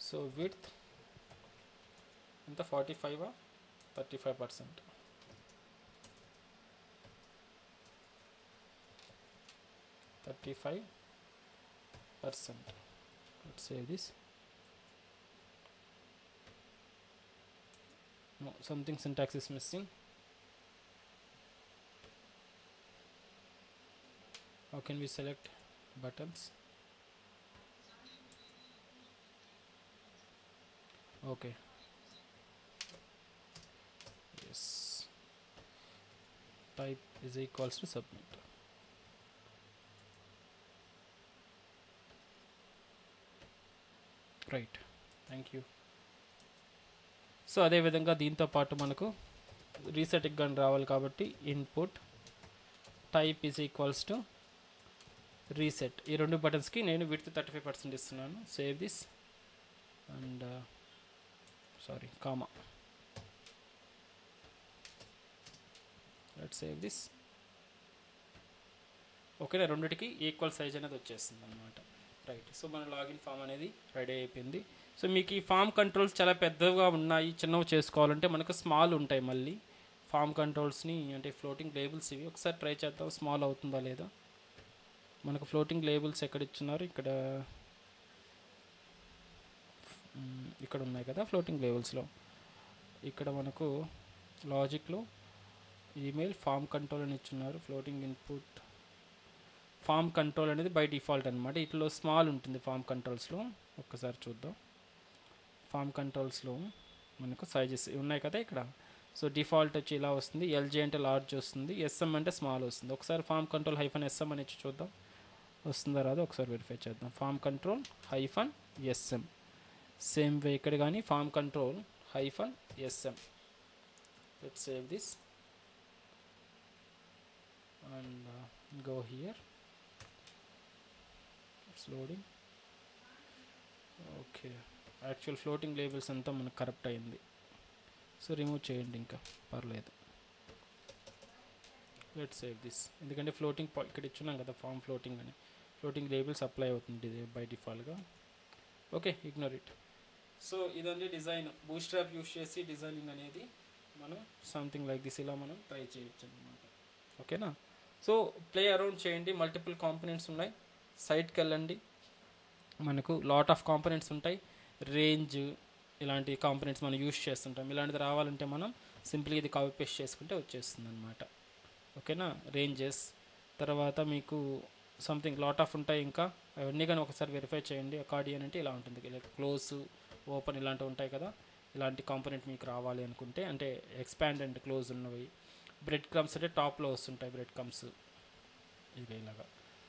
సో విడ్త్ ఎంత 45 35%. Let's save this. No, something syntax is missing. How can we select buttons? Okay. Yes. Type is equals to submit. Right. Thank you. So అదేవిధంగా దీంతో పాటు మనకు రీసెట్కి కానీ రావాలి కాబట్టి input type is equals to reset ఈ రెండు బటన్స్కి నేను విడ్త్ 35% ఇస్తున్నాను. Save this and sorry comma. Let's save this. ఓకేనా, రెండిటికి ఈక్వల్ సైజ్ అనేది వచ్చేస్తుంది అనమాట. రైట్. సో మన లాగిన్ ఫామ్ అనేది రెడీ అయిపోయింది. సో మీకు ఈ ఫామ్ కంట్రోల్స్ చాలా పెద్దగా ఉన్నాయి, చిన్నవి చేసుకోవాలంటే మనకు స్మాల్ ఉంటాయి. మళ్ళీ ఫామ్ కంట్రోల్స్ని అంటే ఫ్లోటింగ్ లేబుల్స్ ఇవి ఒకసారి ట్రై చేద్దాం స్మాల్ అవుతుందా లేదా. మనకు ఫ్లోటింగ్ లేబుల్స్ ఎక్కడ ఇచ్చున్నారు, ఇక్కడ ఉన్నాయి కదా ఫ్లోటింగ్ లేబుల్స్లో. ఇక్కడ మనకు లాజిక్లో ఈమెయిల్ ఫామ్ కంట్రోల్ అని ఇచ్చున్నారు. ఫ్లోటింగ్ ఇన్పుట్ ఫామ్ కంట్రోల్ అనేది బై డిఫాల్ట్ అనమాట. ఇట్లో స్మాల్ ఉంటుంది ఫామ్ కంట్రోల్స్లో. ఒక్కసారి చూద్దాం. ఫామ్ కంట్రోల్స్లో మనకు సైజెస్ ఉన్నాయి కదా ఇక్కడ. సో డిఫాల్ట్ వచ్చి ఇలా వస్తుంది. ఎల్జీ అంటే లార్జ్ వస్తుంది, ఎస్ఎం అంటే స్మాల్ వస్తుంది. ఒకసారి ఫామ్ కంట్రోల్ -SM అని ఇచ్చి చూద్దాం వస్తుందా రాదో ఒకసారి వెరిఫై చేద్దాం. Form control -SM. Same way ఇక్కడ కానీ form control -SM. Let's save this and go here. It's loading. Okay, actual floating labels అంతా మనకు కరెక్ట్ అయింది. సో రిమూవ్ చేయండి, ఇంకా పర్లేదు. Let's save this. ఎందుకంటే ఫ్లోటింగ్ ఇక్కడ ఇచ్చున్నాం కదా ఫామ్ ఫ్లోటింగ్ అని, ఫ్లోటింగ్ లేబుల్స్ అప్లై అవుతుంది బై డిఫాల్ట్గా. Okay, ignore it. సో ఇదండి డిజైన్. బూట్స్ట్రాప్ యూస్ చేసి డిజైనింగ్ అనేది మనం సంథింగ్ లైక్ దిస్ ఇలా మనం ట్రై చేయొచ్చు అనమాట. ఓకేనా. సో ప్లే అరౌండ్ చేయండి. మల్టిపుల్ కాంపోనెంట్స్ ఉన్నాయి. సైట్కి వెళ్ళండి, మనకు లాట్ ఆఫ్ కాంపోనెంట్స్ ఉంటాయి. రేంజ్ ఇలాంటి కాంపోనెంట్స్ మనం యూస్ చేస్తుంటాం. ఇలాంటిది రావాలంటే మనం సింపుల్గా ఇది కాపీ పేస్ట్ చేసుకుంటే వచ్చేస్తుంది అనమాట. ఓకేనా. రేంజెస్ తర్వాత మీకు సంథింగ్ లాట్ ఆఫ్ ఉంటాయి. ఇంకా అవన్నీ కానీ ఒకసారి వెరిఫై చేయండి. అకార్డియన్ అంటే ఇలా ఉంటుంది, ఇలా క్లోజ్ ఓపెన్ ఇలాంటివి ఉంటాయి కదా. ఇలాంటి కాంపోనెంట్ మీకు రావాలి అనుకుంటే, అంటే ఎక్స్పాండ్ అండ్ క్లోజ్ ఉన్నవి. బ్రెడ్ క్రమ్స్ అంటే టాప్లో వస్తుంటాయి బ్రెడ్ క్రమ్స్, ఇది ఇలాగా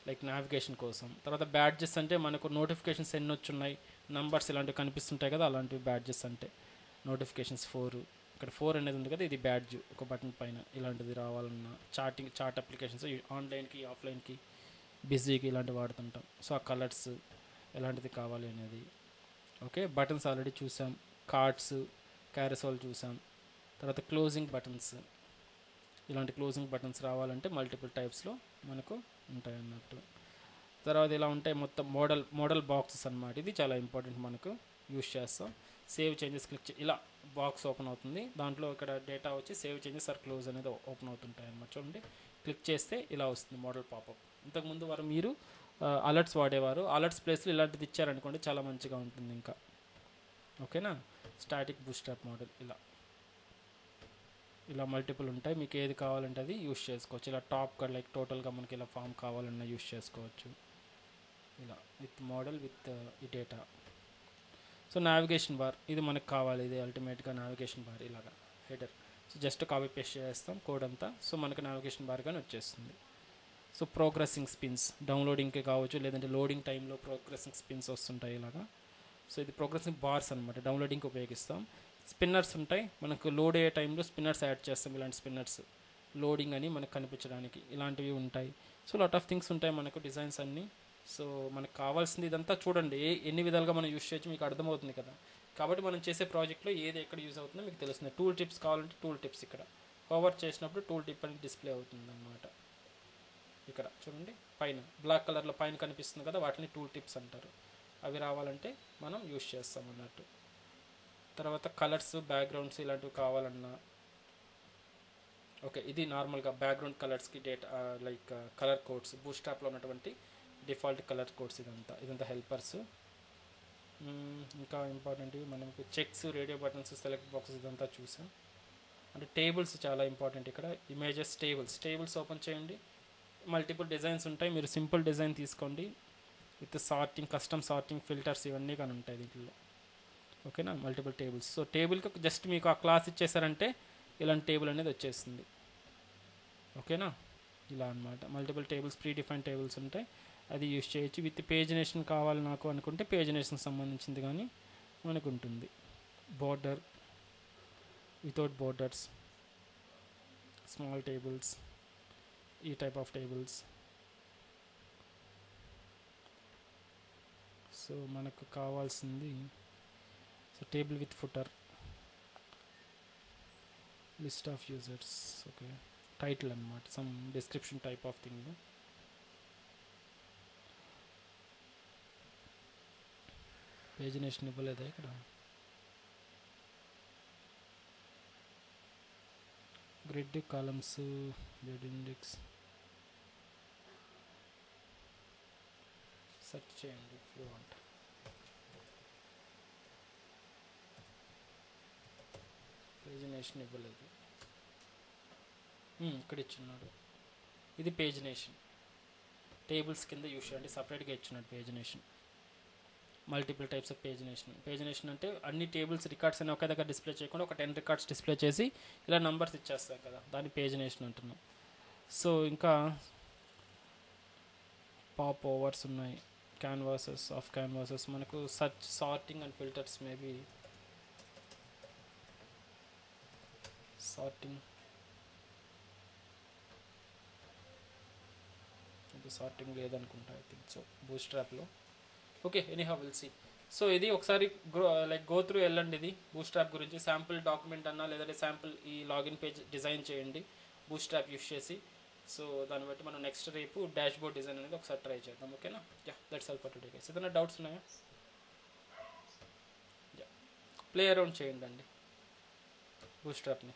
లైక్ నావిగేషన్ కోసం. తర్వాత బ్యాడ్జెస్ అంటే మనకు నోటిఫికేషన్స్ ఎన్ని వచ్చున్నాయి, నంబర్స్ ఇలాంటివి కనిపిస్తుంటాయి కదా, అలాంటివి బ్యాడ్జెస్ అంటే. నోటిఫికేషన్స్ 4, ఇక్కడ 4 అనేది ఉంది కదా, ఇది బ్యాడ్జ్ ఒక బటన్ పైన. ఇలాంటిది రావాలన్నా చార్ట్ అప్లికేషన్స్ ఆన్లైన్కి ఆఫ్లైన్కి బిజీకి ఇలాంటివి వాడుతుంటాం. సో ఆ కలర్స్ ఎలాంటిది కావాలి అనేది. ఓకే, బటన్స్ ఆల్రెడీ చూసాం. కార్డ్స్, క్యారసాల్ చూసాం. తర్వాత క్లోజింగ్ బటన్స్, ఇలాంటి క్లోజింగ్ బటన్స్ రావాలంటే మల్టిపుల్ టైప్స్లో మనకు ఉంటాయి అన్నట్టు. తర్వాత ఇలా ఉంటాయి మొత్తం మోడల్ బాక్సెస్ అన్నమాట. ఇది చాలా ఇంపార్టెంట్, మనకు యూస్ చేస్తాం. సేవ్ చేంజెస్ క్లిక్ ఇలా బాక్స్ ఓపెన్ అవుతుంది. దాంట్లో ఇక్కడ డేటా వచ్చి సేవ్ చేంజెస్ ఆర్ క్లోజ్ అనేది ఓపెన్ అవుతుంటాయి అన్నమాట. చూడండి, క్లిక్ చేస్తే ఇలా వస్తుంది మోడల్ పాపప్. ఇంతకుముందు వారు మీరు అలర్ట్స్ వాడేవారు. అలర్ట్స్ ప్లేస్లో ఇలాంటిది ఇచ్చారనుకోండి చాలా మంచిగా ఉంటుంది ఇంకా. ఓకేనా. స్టాటిక్ బూట్స్ట్రాప్ మోడల్ ఇలా మల్టిపుల్ ఉంటాయి. మీకు ఏది కావాలంటే అది యూస్ చేసుకోవచ్చు. ఇలా టాప్గా లైక్ టోటల్గా మనకి ఇలా ఫామ్ కావాలన్నా యూస్ చేసుకోవచ్చు. ఇలా విత్ మోడల్ విత్ ఈ డేటా. సో నావిగేషన్ బార్ ఇది మనకు కావాలి. ఇది అల్టిమేట్గా నావిగేషన్ బార్ ఇలాగా header. So just copy paste చేస్తాం కోడ్ అంతా. సో మనకు నావిగేషన్ బార్ కానీ వచ్చేస్తుంది. సో ప్రోగ్రెసింగ్ స్పిన్స్ డౌన్లోడింగ్కి కావచ్చు, లేదంటే లోడింగ్ టైంలో ప్రోగ్రెసింగ్ స్పిన్స్ వస్తుంటాయి ఇలాగా. సో ఇది ప్రోగ్రెసింగ్ బార్స్ అనమాట, డౌన్లోడింగ్కి ఉపయోగిస్తాం. స్పిన్నర్స్ ఉంటాయి, మనకు లోడ్ అయ్యే టైంలో స్పిన్నర్స్ యాడ్ చేస్తాం. ఇలాంటి స్పిన్నర్స్ లోడింగ్ అని మనకు కనిపించడానికి ఇలాంటివి ఉంటాయి. సో లాట్ ఆఫ్ థింగ్స్ ఉంటాయి మనకు డిజైన్స్ అన్నీ. సో మనకు కావాల్సింది ఇదంతా చూడండి, ఎన్ని విధాలుగా మనం యూస్ చేయొచ్చు మీకు అర్థమవుతుంది కదా. కాబట్టి మనం చేసే ప్రాజెక్ట్లో ఏది ఎక్కడ యూజ్ అవుతుందో మీకు తెలుస్తుంది. టూల్ టిప్స్ కావాలంటే టూల్ టిప్స్ ఇక్కడ ఓవర్ చేసినప్పుడు టూల్ టిప్ అని డిస్ప్లే అవుతుంది అన్నమాట. ఇక్కడ చూడండి పైన బ్లాక్ కలర్లో పైన కనిపిస్తుంది కదా, వాటిని టూల్ టిప్స్ అంటారు. అవి రావాలంటే మనం యూస్ చేస్తాం అన్నట్టు. తర్వాత కలర్స్, బ్యాక్గ్రౌండ్స్ ఇలాంటివి కావాలన్నా ఓకే. ఇది నార్మల్గా బ్యాక్గ్రౌండ్ కలర్స్కి లైక్ కలర్ కోడ్స్, బూట్స్ట్రాప్లో ఉన్నటువంటి డిఫాల్ట్ కలర్ కోడ్స్. ఇదంతా హెల్పర్స్. ఇంకా ఇంపార్టెంట్ మనకు checks, radio buttons, select boxes ఇదంతా చూసాం. అంటే టేబుల్స్ చాలా ఇంపార్టెంట్ ఇక్కడ. ఇమేజెస్ టేబుల్స్ ఓపెన్ చేయండి. మల్టిపుల్ డిజైన్స్ ఉంటాయి, మీరు సింపుల్ డిజైన్ తీసుకోండి with sorting, custom sorting, filters ఇవన్నీ కానీ ఉంటాయి దీంట్లో. ఓకేనా, మల్టిపుల్ టేబుల్స్. సో టేబుల్కి జస్ట్ మీకు ఆ క్లాస్ ఇచ్చేసారంటే ఇలాంటి టేబుల్ అనేది వచ్చేస్తుంది. ఓకేనా, ఇలా అనమాట. Multiple tables, pre define tables ఉంటాయి, అది యూస్ చేయొచ్చు. విత్ పేజినేషన్ కావాలి నాకు అనుకుంటే పేజినేషన్కి సంబంధించింది కానీ మనకు ఉంటుంది. Border, without borders, small tables, ఈ టైప్ ఆఫ్ టేబుల్స్. సో మనకు కావాల్సింది so table with footer, list of users, okay, title అన్నమాట, some description type of thing. Pagination ఇవ్వలేదా ఇక్కడ? Grid, columns, grid index search చేయండి ఇఫ్ యూ వాంట్. పేజినేషన్ ఇవ్వలేదు, ఇక్కడ ఇచ్చున్నాడు. ఇది పేజినేషన్, టేబుల్స్ కింద యూస్ చేయండి, సపరేట్గా ఇచ్చున్నాడు pagination. Multiple types of pagination అంటే అన్ని టేబుల్స్, రికార్డ్స్ అని ఒకే దగ్గర డిస్ప్లే చేయకుండా ఒక 10 రికార్డ్స్ డిస్ప్లే చేసి ఇలా నంబర్స్ ఇచ్చేస్తాం కదా, దాన్ని పేజినేషన్ అంటున్నాం. సో ఇంకా పాప్ ఓవర్స్ ఉన్నాయి, క్యాన్వాసెస్ మనకు search, sorting and filters. Maybe sorting లేదనుకుంటా, ఐ థింక్ సో బూట్స్ట్రాప్లో. Okay, anyhow will see. So ఇది ఒకసారి గో త్రూ వెళ్ళండి. ఇది బూట్స్ట్రాప్ గురించి శాంపుల్ డాక్యుమెంట్ అన్నా, లేదంటే శాంపుల్ ఈ లాగిన్ పేజ్ డిజైన్ చేయండి బూట్స్ట్రాప్ యూస్ చేసి. సో దాన్ని బట్టి మనం నెక్స్ట్ రేపు డాష్ బోర్డ్ డిజైన్ అనేది ఒకసారి ట్రై చేద్దాం. ఓకేనా, yeah, that's all for today guys. ఏదైనా డౌట్స్ ఉన్నాయా? యా, ప్లే అరౌండ్ చేయండి అండి బూట్స్ట్రాప్ని.